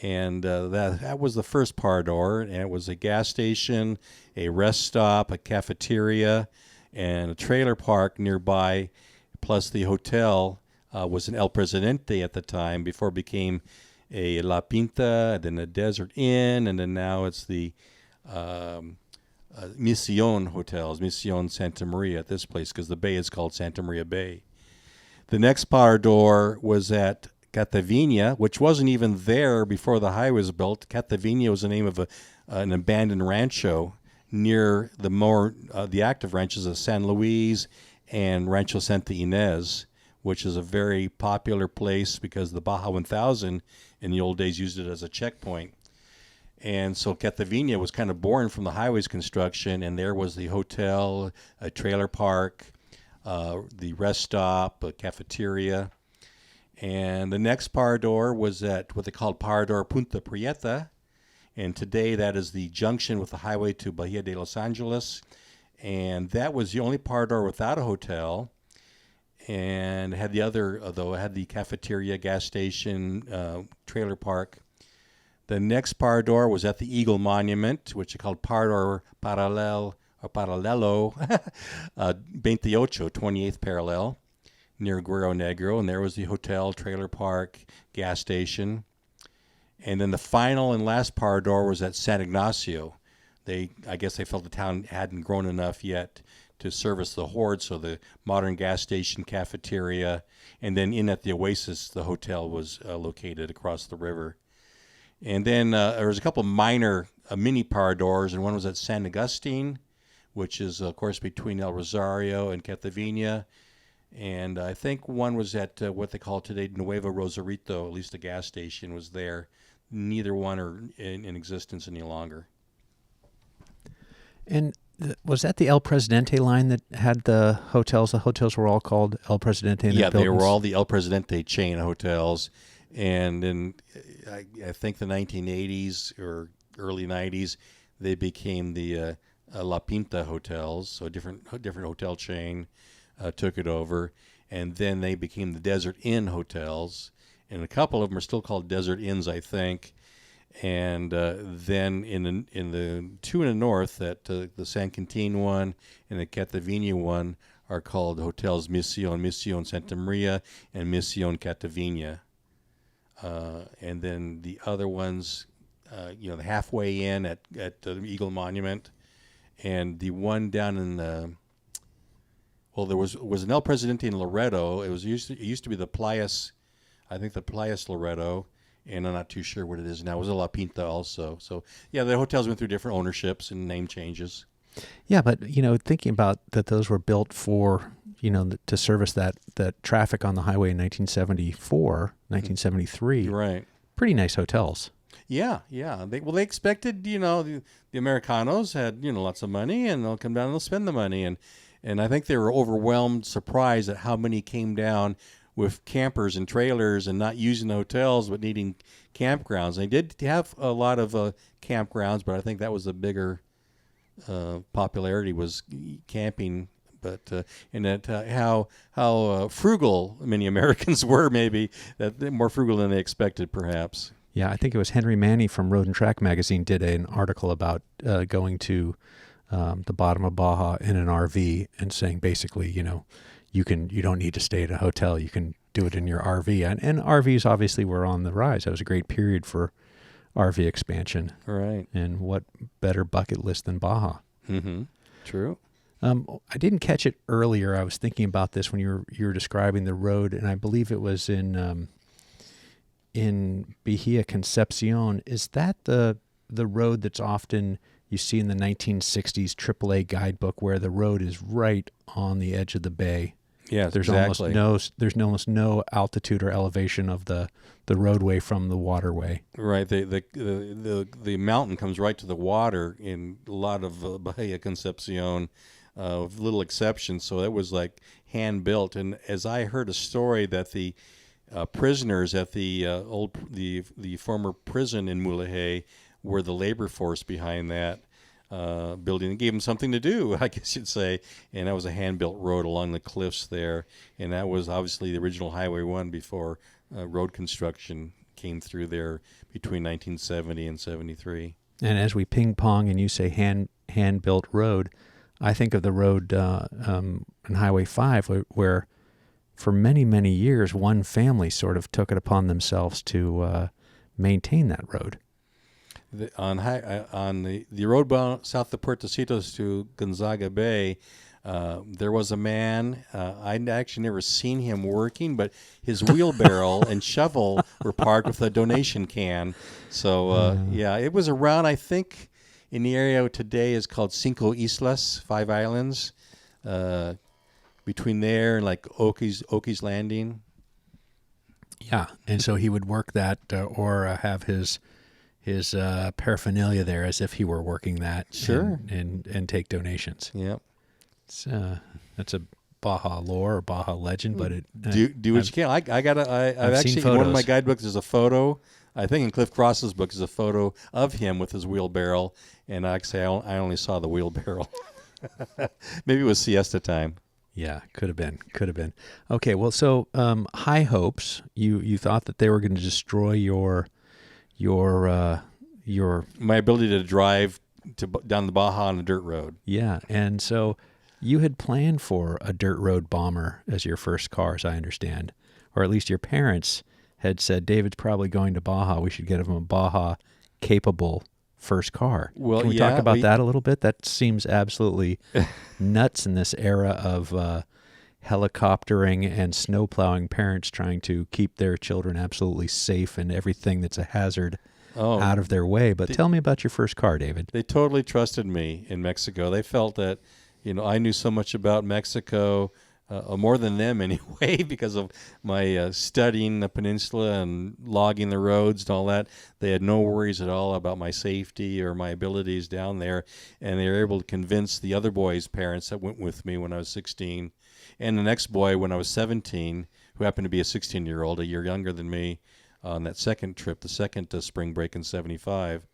And that was the first parador, and it was a gas station, a rest stop, a cafeteria, and a trailer park nearby, plus the hotel was an El Presidente at the time before it became a La Pinta, then a Desert Inn, and then now it's the Mission Hotels, Mission Santa Maria at this place, because the bay is called Santa Maria Bay. The next parador was at Catavina, which wasn't even there before the highway was built. Catavina was the name of an abandoned rancho near the active ranches of San Luis and Rancho Santa Ynez, which is a very popular place because the Baja 1000 in the old days used it as a checkpoint. And so Catavina was kind of born from the highways construction, and there was the hotel, a trailer park, the rest stop, a cafeteria. And the next parador was at what they called Parador Punta Prieta, and today that is the junction with the highway to Bahia de Los Angeles. And that was the only parador without a hotel, and had the other, though it had the cafeteria, gas station, trailer park. The next parador was at the Eagle Monument, which they called Parador Paralelo 28th parallel, near Guerrero Negro, and there was the hotel, trailer park, gas station. And then the final and last parador was at San Ignacio. I guess they felt the town hadn't grown enough yet to service the horde, so the modern gas station, cafeteria, and then in at the Oasis, the hotel was located across the river. And then there was a couple minor mini paradors, and one was at San Agustin, which is, of course, between El Rosario and Catavina. And I think one was at what they call today Nuevo Rosarito, at least a gas station was there. Neither one are in existence any longer. And was that the El Presidente line that had the hotels? The hotels were all called El Presidente? Yeah, they were all the El Presidente chain hotels. And in, I think, the 1980s or early 90s, they became the La Pinta hotels, so a different hotel chain took it over. And then they became the Desert Inn hotels. And a couple of them are still called Desert Inns, I think. And then in the two in the north, that the San Quintin one and the Catavina one are called hotels Mission Santa Maria and Mission Catavina. And then the other ones, the halfway in at the Eagle Monument, and the one down in the there was an El Presidente in Loreto. It used to be the Playas, I think the Playas Loreto, and I'm not too sure what it is now. It was a La Pinta also. So yeah, the hotels went through different ownerships and name changes. Yeah, but thinking about that, those were built for to service that traffic on the highway in 1974, 1973. Right. Pretty nice hotels. Yeah. They expected, the Americanos had, lots of money, and they'll come down and they'll spend the money. And I think they were overwhelmed, surprised at how many came down with campers and trailers and not using the hotels but needing campgrounds. They did have a lot of campgrounds, but I think that was the bigger popularity was camping. But and that how frugal many Americans were, maybe that more frugal than they expected, perhaps. Yeah, I think it was Henry Manny from Road and Track magazine did an article about going to the bottom of Baja in an RV and saying basically, you don't need to stay at a hotel. You can do it in your RV. And RVs obviously were on the rise. That was a great period for RV expansion. Right. And what better bucket list than Baja? Mm-hmm. True. I didn't catch it earlier. I was thinking about this when you were describing the road, and I believe it was in Bahia Concepcion. Is that the road that's often you see in the 1960s AAA guidebook where the road is right on the edge of the bay? Yeah, There's exactly. almost no altitude or elevation of the roadway from the waterway. Right. The mountain comes right to the water in a lot of Bahia Concepcion, with little exceptions. So it was like hand built. And as I heard a story that the prisoners at the the former prison in Mulegé were the labor force behind that building. It gave them something to do, I guess you'd say. And that was a hand-built road along the cliffs there. And that was obviously the original Highway 1 before road construction came through there between 1970 and 73. And as we ping pong and you say hand built road, I think of the road on Highway 5 where for many, many years one family sort of took it upon themselves to maintain that road. On the road bound south of Puertecitos to Gonzaga Bay, there was a man. I'd actually never seen him working, but his wheelbarrow and shovel were parked with a donation can. So yeah, it was around. I think in the area today is called Cinco Islas, 5 islands, between there and like Oki's Landing. Yeah, and so he would work that or have his paraphernalia there as if he were working that. Sure. And take donations. Yep. That's a Baja lore or Baja legend, but do what you can. I've actually seen in one of my photos. guidebooks there's a photo. I think in Cliff Cross's book is a photo of him with his wheelbarrow, and I only saw the wheelbarrow. Maybe it was siesta time. Yeah, could have been. Okay, well, so high hopes. You thought that they were going to destroy your My ability to drive down the Baja on a dirt road. Yeah, and so you had planned for a dirt road bomber as your first car, as I understand, or at least your parents had said, David's probably going to Baja. We should get him a Baja capable first car. Well, can we talk about that a little bit? That seems absolutely nuts in this era of helicoptering and snowplowing, parents trying to keep their children absolutely safe and everything that's a hazard out of their way. But tell me about your first car, David. They totally trusted me in Mexico. They felt that, I knew so much about Mexico, more than them anyway, because of my studying the peninsula and logging the roads and all that. They had no worries at all about my safety or my abilities down there, and they were able to convince the other boys' parents that went with me when I was 16, and the next boy when I was 17, who happened to be a 16-year-old, a year younger than me, on that second trip, the second spring break in 75.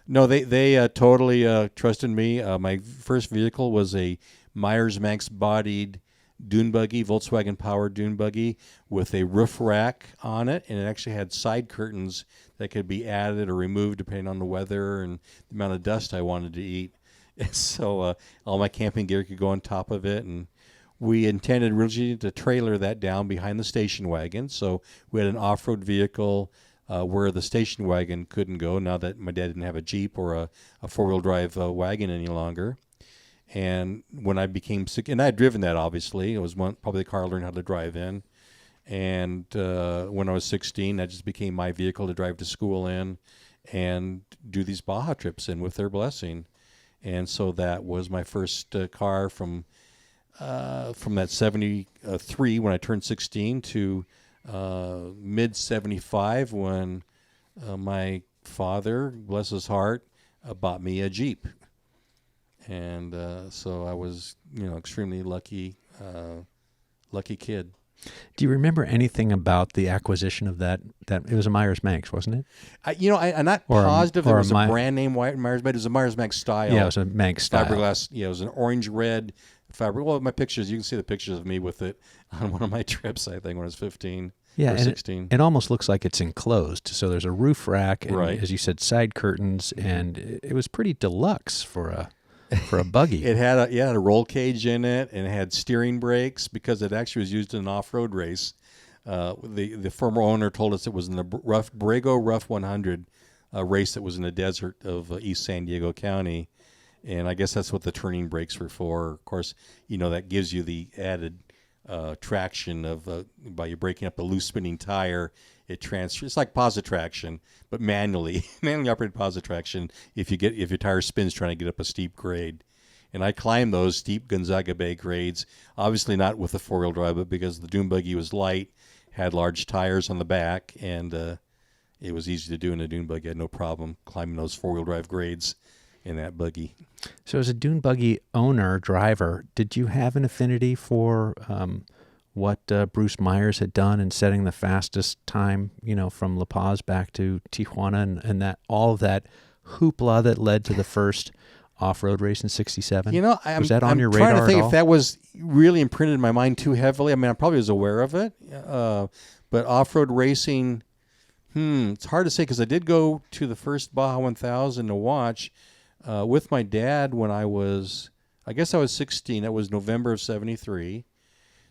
No, they totally trusted me. My first vehicle was a Myers-Manx bodied dune buggy, Volkswagen-powered dune buggy with a roof rack on it, and it actually had side curtains that could be added or removed depending on the weather and the amount of dust I wanted to eat. And so all my camping gear could go on top of it, and we intended originally to trailer that down behind the station wagon, so we had an off-road vehicle where the station wagon couldn't go now that my dad didn't have a Jeep or a four-wheel drive wagon any longer. And when I became sick, and I had driven that, obviously. It was probably the car I learned how to drive in. And when I was 16, that just became my vehicle to drive to school in and do these Baja trips in with their blessing. And so that was my first car from that 73 when I turned 16 to mid-75 when my father, bless his heart, bought me a Jeep. And so I was, extremely lucky kid. Do you remember anything about the acquisition of that? It was a Myers-Manx, wasn't it? I'm not positive it was a brand name Myers-Manx, but it was a Myers-Manx style. Yeah, it was a Manx style. Fiberglass. Yeah, it was an orange-red fabric. Well, my pictures, you can see the pictures of me with it on one of my trips, I think, when I was 15 or 16. It almost looks like it's enclosed. So there's a roof rack, and, right, as you said, side curtains, and it was pretty deluxe for a buggy. It had a roll cage in it, and it had steering brakes because it actually was used in an off-road race. The former owner told us it was in the Borrego Rough 100 race that was in the desert of East San Diego County, and I guess that's what the turning brakes were for. Of course, that gives you the added traction of by you breaking up a loose spinning tire. It transfers. It's like posit traction, but manually operated posit traction. If your tire spins trying to get up a steep grade, And I climbed those steep Gonzaga Bay grades, obviously not with the four-wheel drive, but because the dune buggy was light, had large tires on the back, and it was easy to do in a dune buggy. I had no problem climbing those four-wheel drive grades in that buggy. So as a dune buggy owner, driver, did you have an affinity for what Bruce Myers had done in setting the fastest time, from La Paz back to Tijuana, and that all of that hoopla that led to the first off-road race in '67? Was that on your radar I'm trying to think at all? if that was really imprinted in my mind too heavily. I mean, I probably was aware of it, but off-road racing, it's hard to say because I did go to the first Baja 1000 to watch with my dad when I was 16. That was November of '73.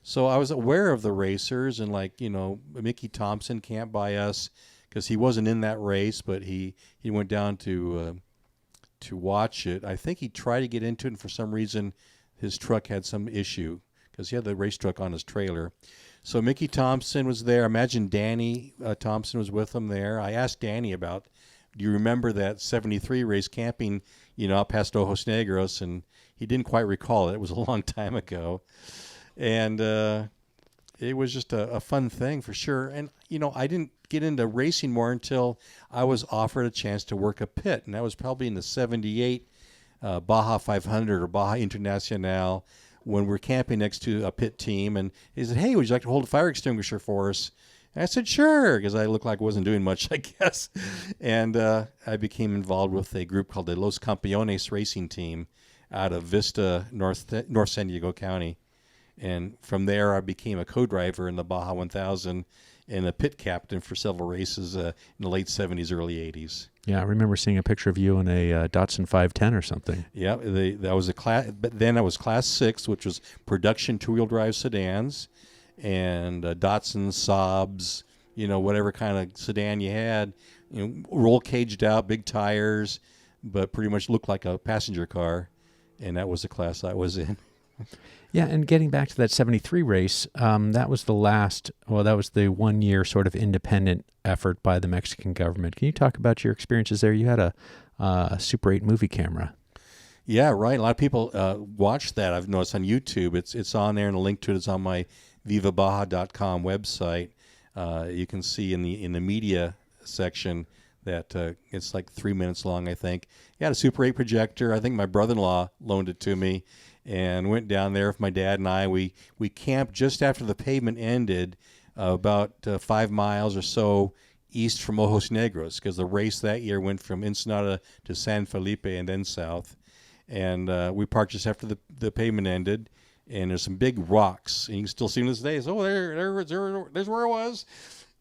So I was aware of the racers, and Mickey Thompson camped by us because he wasn't in that race, but he went down to watch it. I think he tried to get into it, and for some reason his truck had some issue because he had the race truck on his trailer. So Mickey Thompson was there. I imagine Danny Thompson was with him there. I asked Danny do you remember that '73 race camping, out past Ojos Negros, and he didn't quite recall it. It was a long time ago. And it was just a fun thing for sure. And, I didn't get into racing more until I was offered a chance to work a pit. And that was probably in the '78 Baja 500 or Baja Internacional when we're camping next to a pit team. And he said, "Hey, would you like to hold a fire extinguisher for us?" And I said, "Sure," because I looked like I wasn't doing much, I guess. And I became involved with a group called the Los Campeones Racing Team out of Vista, North San Diego County. And from there, I became a co-driver in the Baja 1000 and a pit captain for several races in the late '70s, early '80s. Yeah, I remember seeing a picture of you in a Datsun 510 or something. Yeah, that was a class. But then I was Class 6, which was production two-wheel drive sedans, and Datsun, Saabs, whatever kind of sedan you had, roll caged out, big tires, but pretty much looked like a passenger car, and that was the class I was in. Yeah, and getting back to that '73 race, that was the 1 year sort of independent effort by the Mexican government. Can you talk about your experiences there? You had a Super 8 movie camera. Yeah, right. A lot of people watch that. I've noticed on YouTube. It's on there, and a link to it is on my vivabaja.com website. You can see in the media section that it's like 3 minutes long, I think. You had a Super 8 projector. I think my brother-in-law loaned it to me. And went down there with my dad and I. We camped just after the pavement ended, about 5 miles or so east from Ojos Negros, because the race that year went from Ensenada to San Felipe and then south. And we parked just after the pavement ended, and there's some big rocks, and you can still see them this day. So there's where it was.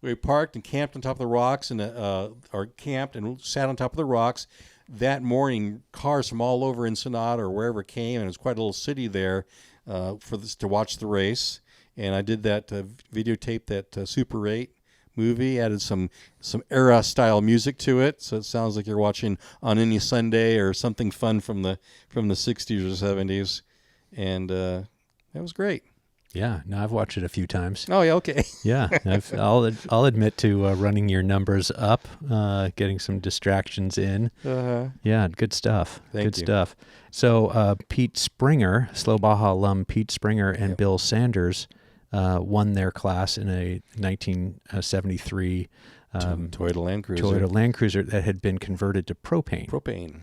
We parked and camped on top of the rocks, or camped and sat on top of the rocks. That morning, cars from all over Ensenada or wherever came, and it was quite a little city there to watch the race. And I did that, videotape that Super 8 movie, added some era-style music to it, so it sounds like you're watching On Any Sunday or something fun from the 60s or 70s. And that was great. Yeah, no, I've watched it a few times. Oh, yeah, okay. Yeah, I'll admit to running your numbers up, getting some distractions in. Yeah, good stuff. Thank you. Stuff. So Pete Springer, Slow Baja alum Pete Springer, and Bill Sanders won their class in a 1973 Toyota Land Cruiser that had been converted to propane.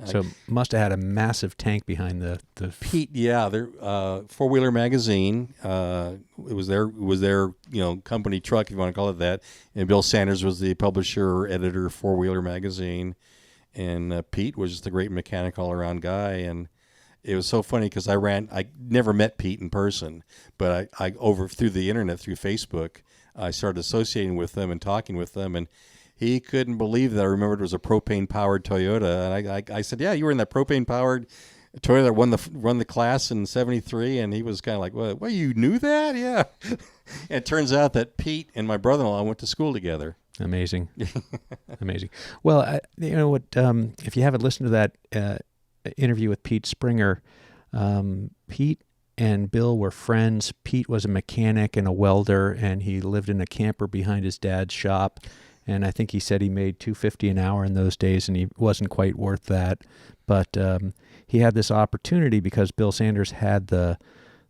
So must have had a massive tank behind the Pete. Yeah, their four-wheeler magazine. It was their company truck, if you want to call it that. And Bill Sanders was the publisher or editor of Four-Wheeler magazine, and Pete was just a great mechanic all-around guy. And it was so funny because I never met Pete in person, but I over through the internet, through Facebook, I started associating with them and talking with them, and he couldn't believe that I remembered it was a propane-powered Toyota. And I said, "Yeah, you were in that propane-powered Toyota that won the class in '73." And he was kind of like, "What? You knew that?" Yeah. And it turns out that Pete and my brother-in-law went to school together. Amazing. Amazing. Well, you know what? If you haven't listened to that interview with Pete Springer, Pete and Bill were friends. Pete was a mechanic and a welder, and he lived in a camper behind his dad's shop. And I think he said he made $250 an hour in those days, and he wasn't quite worth that. But he had this opportunity because Bill Sanders had the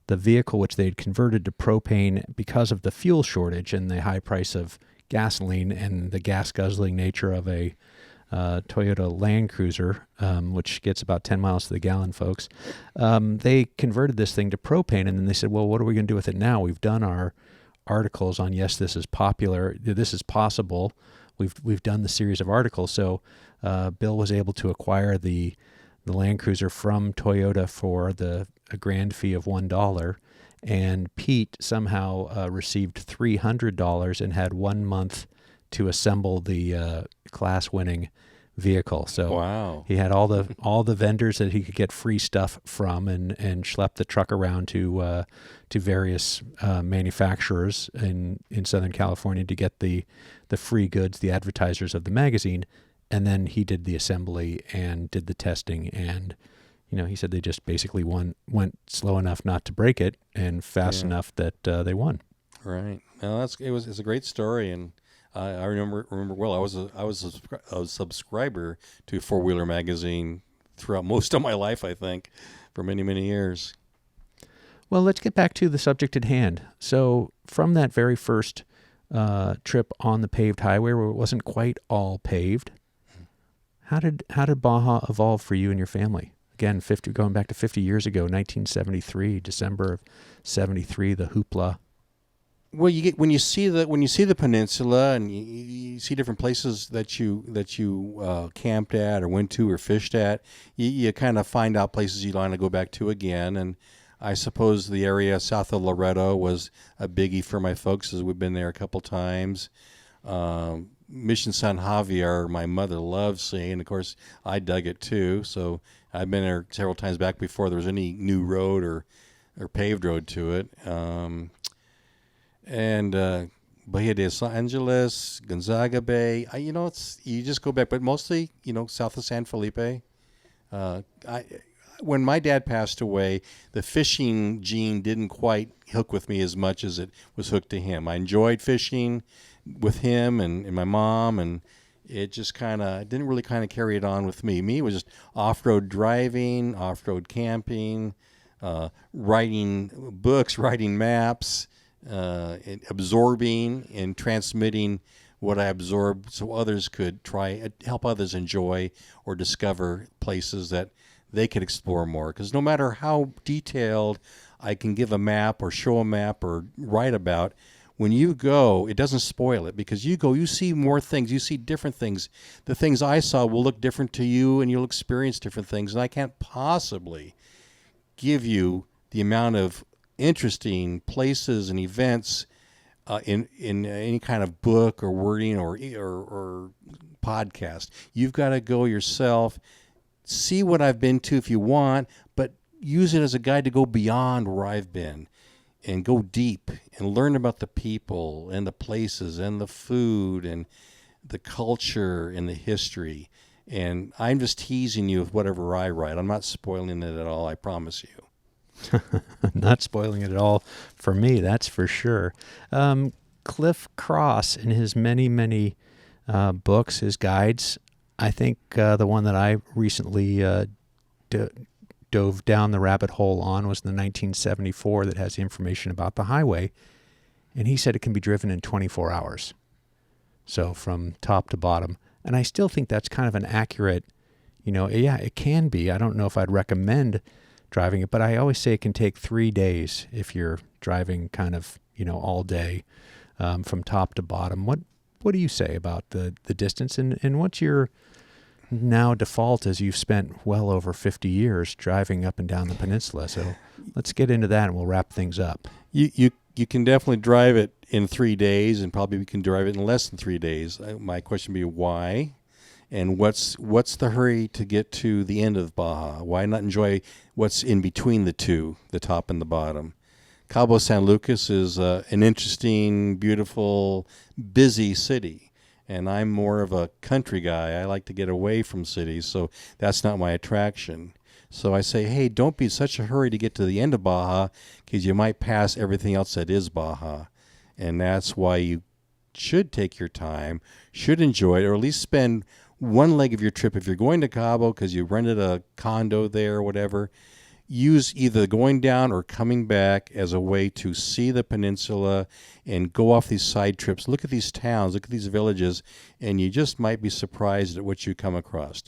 vehicle which they'd converted to propane because of the fuel shortage and the high price of gasoline and the gas guzzling nature of a Toyota Land Cruiser, which gets about 10 miles to the gallon, folks. They converted this thing to propane, and then they said, well, what are we going to do with it now? We've done our articles on, yes, this is popular, this is possible. We've done the series of articles. So Bill was able to acquire the Land Cruiser from Toyota for a grand fee of $1, and Pete somehow received $300 and had 1 month to assemble the class-winning vehicle. So wow. He had all the vendors that he could get free stuff from, and schlepped the truck around to various manufacturers in Southern California to get the free goods, the advertisers of the magazine. And then he did the assembly and did the testing, and he said they just basically went slow enough not to break it and fast enough that they won. Right. No, it's a great story, and I remember well. I was a subscriber to Four Wheeler magazine throughout most of my life, I think, for many, many years. Well, let's get back to the subject at hand. So from that very first trip on the paved highway, where it wasn't quite all paved, how did Baja evolve for you and your family? Again, going back to 50 years ago, 1973, December of 73, the hoopla. Well, when you see the peninsula and you see different places that you camped at or went to or fished at, you kind of find out places you want to go back to again. And I suppose the area south of Loretto was a biggie for my folks, as we've been there a couple times. Mission San Javier, my mother loved seeing. Of course, I dug it too. So I've been there several times back before there was any new road or paved road to it. And Bahia de Los Angeles, Gonzaga Bay. You just go back, but mostly, south of San Felipe. When my dad passed away, the fishing gene didn't quite hook with me as much as it was hooked to him. I enjoyed fishing with him and my mom, and it just didn't really carry it on with me. Me, it was just off-road driving, off-road camping, writing books, writing maps, absorbing and transmitting what I absorbed so others could help others enjoy or discover places that they could explore more. Because no matter how detailed I can give a map or show a map or write about, when you go, it doesn't spoil it, because you go, you see more things, you see different things. The things I saw will look different to you, and you'll experience different things. And I can't possibly give you the amount of interesting places and events in any kind of book or wording or podcast. You've got to go yourself, see what I've been to if you want, but use it as a guide to go beyond where I've been and go deep and learn about the people and the places and the food and the culture and the history. And I'm just teasing you with whatever I write. I'm not spoiling it at all, I promise you. Not spoiling it at all for me, that's for sure. Cliff Cross, in his many, many books, his guides, I think the one that I recently dove down the rabbit hole on was the 1974 that has information about the highway. And he said it can be driven in 24 hours. So from top to bottom. And I still think that's kind of an accurate, yeah, it can be. I don't know if I'd recommend driving it, but I always say it can take 3 days if you're driving kind of, all day from top to bottom. What do you say about the distance, and what's your now default, as you've spent well over 50 years driving up and down the peninsula? So let's get into that and we'll wrap things up. You can definitely drive it in 3 days, and probably we can drive it in less than 3 days. My question would be why, and what's the hurry to get to the end of Baja? Why not enjoy what's in between the two, the top and the bottom? Cabo San Lucas is an interesting, beautiful, busy city, and I'm more of a country guy. I like to get away from cities, so that's not my attraction. So I say, hey, don't be in such a hurry to get to the end of Baja, because you might pass everything else that is Baja. And that's why you should take your time, should enjoy it, or at least spend one leg of your trip, if you're going to Cabo because you rented a condo there or whatever, use either going down or coming back as a way to see the peninsula and go off these side trips. Look at these towns, look at these villages, and you just might be surprised at what you come across.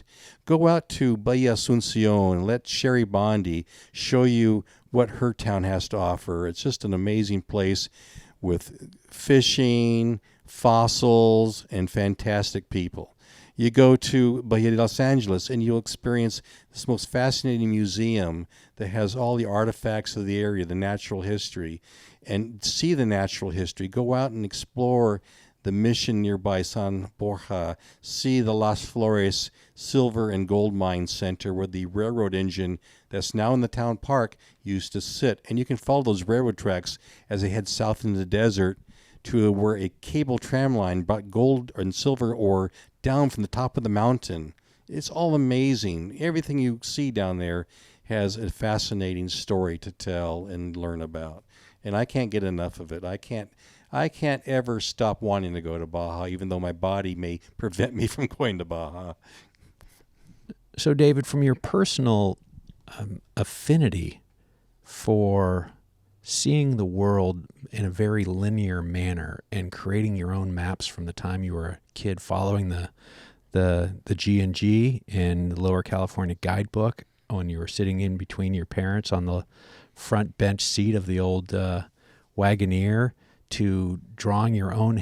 Go out to Bahia Asuncion and let Sherry Bondi show you what her town has to offer. It's just an amazing place with fishing, fossils, and fantastic people. You go to Bahia de Los Angeles and you'll experience this most fascinating museum that has all the artifacts of the area, the natural history, and see the natural history. Go out and explore the mission nearby San Borja. See the Las Flores Silver and Gold Mine Center where the railroad engine that's now in the town park used to sit. And you can follow those railroad tracks as they head south into the desert to where a cable tram line brought gold and silver ore down from the top of the mountain. It's all amazing. Everything you see down there has a fascinating story to tell and learn about. And I can't get enough of it. I can't ever stop wanting to go to Baja, even though my body may prevent me from going to Baja. So, David, from your personal affinity for seeing the world in a very linear manner and creating your own maps from the time you were a kid, following the G&G in the Lower California guidebook when you were sitting in between your parents on the front bench seat of the old Wagoneer, to drawing your own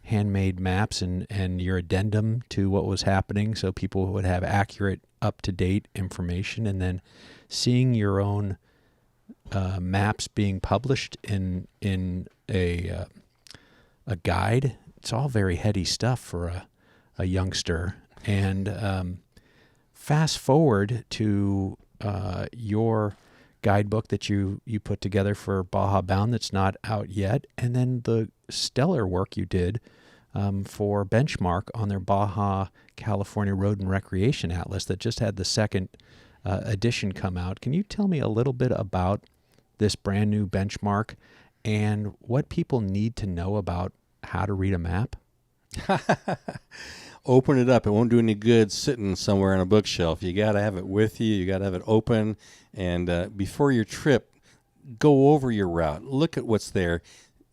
handmade maps and your addendum to what was happening so people would have accurate, up-to-date information, and then seeing your own maps being published in a guide. It's all very heady stuff for a youngster. And fast forward to your guidebook that you put together for Baja Bound that's not out yet, and then the stellar work you did for Benchmark on their Baja California Road and Recreation Atlas that just had the second edition come out. Can you tell me a little bit about this brand new Benchmark and what people need to know about how to read a map? Open it up. It won't do any good sitting somewhere on a bookshelf. You got to have it with you. You got to have it open. And before your trip, go over your route. Look at what's there.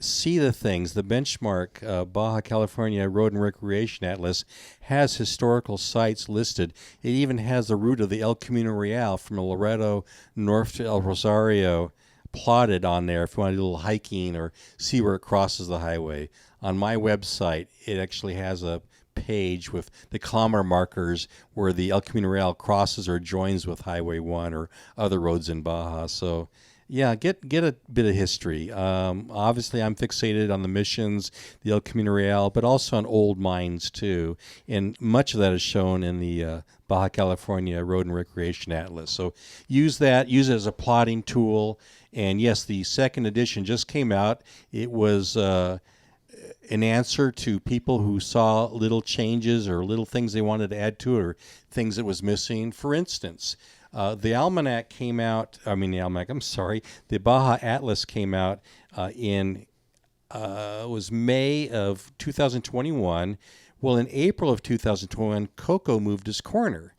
See the things. The Benchmark Baja California Road and Recreation Atlas has historical sites listed. It even has the route of the El Camino Real from Loreto north to El Rosario plotted on there if you want to do a little hiking or see where it crosses the highway. On my website, it actually has a page with the kilometer markers where the El Camino Real crosses or joins with Highway 1 or other roads in Baja. So, yeah, get a bit of history. Obviously, I'm fixated on the missions, the El Camino Real, but also on old mines, too. And much of that is shown in the Baja California Road and Recreation Atlas. So use that. Use it as a plotting tool. And, yes, the second edition just came out. It was an answer to people who saw little changes or little things they wanted to add to it or things that was missing. For instance, the Baja Atlas came out was May of 2021. Well, in April of 2021, Coco moved his corner.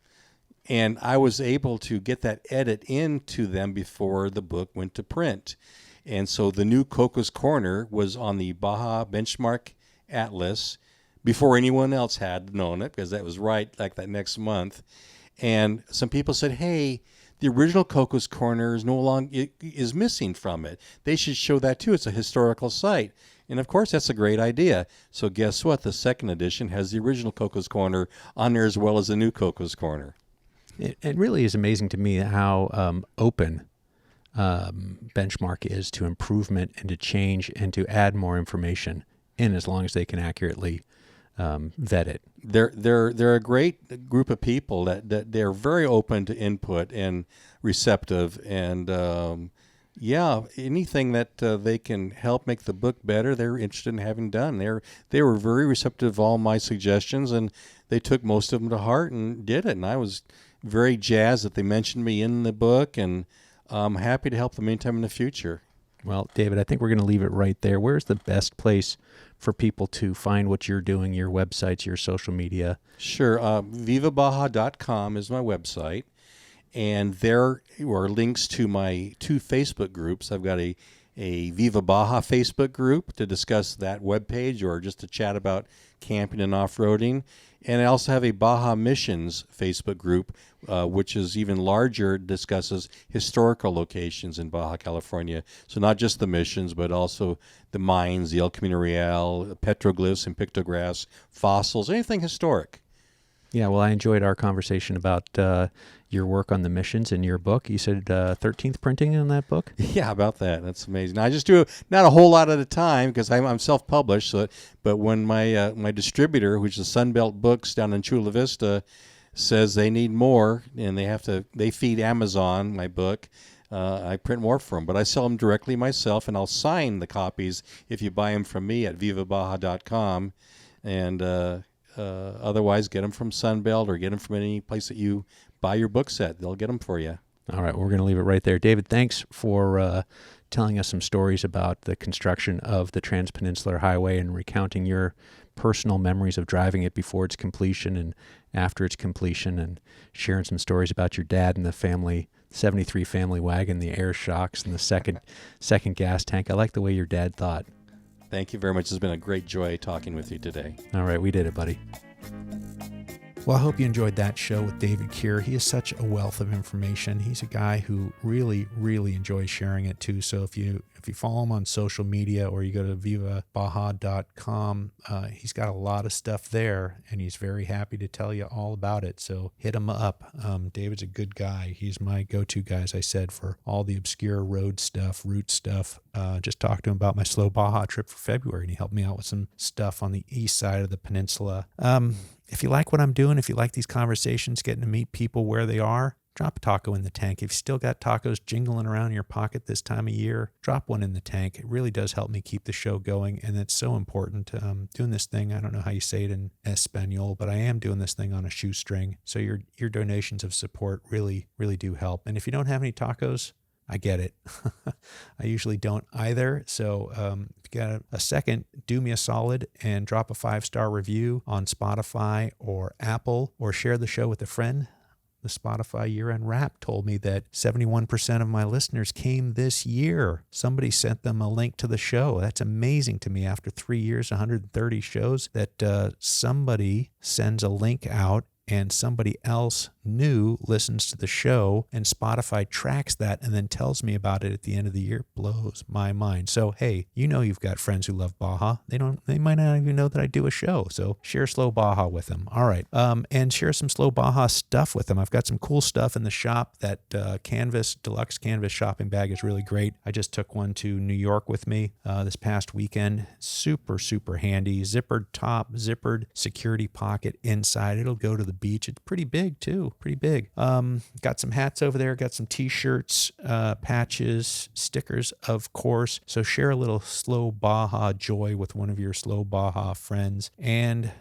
And I was able to get that edit into them before the book went to print. And so the new Coco's Corner was on the Baja Benchmark Atlas before anyone else had known it, because that was right like that next month. And some people said, hey, the original Coco's Corner is missing from it. They should show that too. It's a historical site. And of course, that's a great idea. So guess what? The second edition has the original Coco's Corner on there as well as the new Coco's Corner. It really is amazing to me how open Benchmark is to improvement and to change and to add more information in, as long as they can accurately vet it. They're a great group of people that they're very open to input and receptive, and anything that they can help make the book better, they're interested in having done. They were very receptive to all my suggestions, and they took most of them to heart and did it. And I was very jazzed that they mentioned me in the book, and I'm happy to help them anytime in the future. Well, David, I think we're going to leave it right there. Where's the best place for people to find what you're doing, your websites, your social media? Sure. Vivabaja.com is my website. And there are links to my 2 Facebook groups. I've got a Viva Baja Facebook group to discuss that webpage or just to chat about camping and off-roading. And I also have a Baja Missions Facebook group, which is even larger, discusses historical locations in Baja California. So not just the missions, but also the mines, the El Camino Real, petroglyphs and pictographs, fossils, anything historic. Yeah, well, I enjoyed our conversation about your work on the missions in your book. You said 13th printing on that book? Yeah, about that. That's amazing. I just do not a whole lot at a time because I'm self-published. But when my distributor, which is Sunbelt Books down in Chula Vista, says they need more and they feed Amazon my book, I print more for them. But I sell them directly myself, and I'll sign the copies if you buy them from me at vivabaja.com. And otherwise, get them from Sunbelt or get them from any place that you buy your book set. They'll get them for you. All right, we're going to leave it right there. David, thanks for telling us some stories about the construction of the Transpeninsular Highway and recounting your personal memories of driving it before its completion and after its completion, and sharing some stories about your dad and the family 73 family wagon, the air shocks, and the second gas tank. I like the way your dad thought. Thank you very much. It's been a great joy talking with you today. All right, we did it, buddy. Well, I hope you enjoyed that show with David Kier. He is such a wealth of information. He's a guy who really, really enjoys sharing it too. So if you follow him on social media or you go to vivabaja.com, he's got a lot of stuff there, and he's very happy to tell you all about it. So hit him up. David's a good guy. He's my go-to guy, as I said, for all the obscure road stuff, route stuff. Just talked to him about my slow Baja trip for February, and he helped me out with some stuff on the east side of the peninsula. If you like what I'm doing, if you like these conversations, getting to meet people where they are, drop a taco in the tank. If you still got tacos jingling around in your pocket this time of year, drop one in the tank. It really does help me keep the show going, and it's so important. Doing this thing, I don't know how you say it in Espanol, but I am doing this thing on a shoestring. So your donations of support really, really do help. And if you don't have any tacos, I get it. I usually don't either. So if you got a second, do me a solid and drop a 5-star review on Spotify or Apple, or share the show with a friend. The Spotify year-end wrap told me that 71% of my listeners came this year. Somebody sent them a link to the show. That's amazing to me after 3 years, 130 shows, that somebody sends a link out and somebody else new listens to the show, and Spotify tracks that and then tells me about it at the end of the year. Blows my mind. So, hey, you've got friends who love Baja. They might not even know that I do a show. So share Slow Baja with them. All right. And share some Slow Baja stuff with them. I've got some cool stuff in the shop. That deluxe canvas shopping bag is really great. I just took one to New York with me this past weekend. Super, super handy. Zippered top, zippered security pocket inside. It'll go to the beach. It's pretty big too. Pretty big. Got some hats over there, got some t-shirts, patches, stickers, of course. So share a little Slow Baja joy with one of your Slow Baja friends. And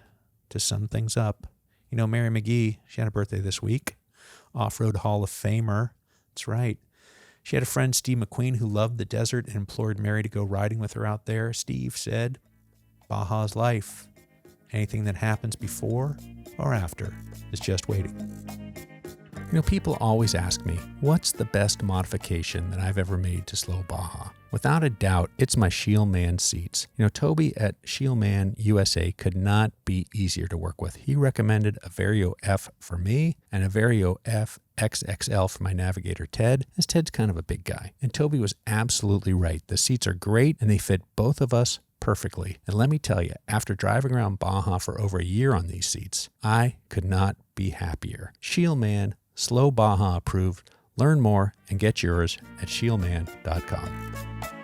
to sum things up, Mary McGee, she had a birthday this week. Off-Road Hall of Famer. That's right. She had a friend, Steve McQueen, who loved the desert and implored Mary to go riding with her out there. Steve said, Baja's life. Anything that happens before or after is just waiting. People always ask me, what's the best modification that I've ever made to Slow Baja? Without a doubt, it's my Shielman seats. Toby at Shielman USA could not be easier to work with. He recommended a Vario F for me and a Vario F XXL for my navigator, Ted, as Ted's kind of a big guy. And Toby was absolutely right. The seats are great, and they fit both of us perfectly. And let me tell you, after driving around Baja for over a year on these seats, I could not be happier. Shielman, Slow Baja approved. Learn more and get yours at shielman.com.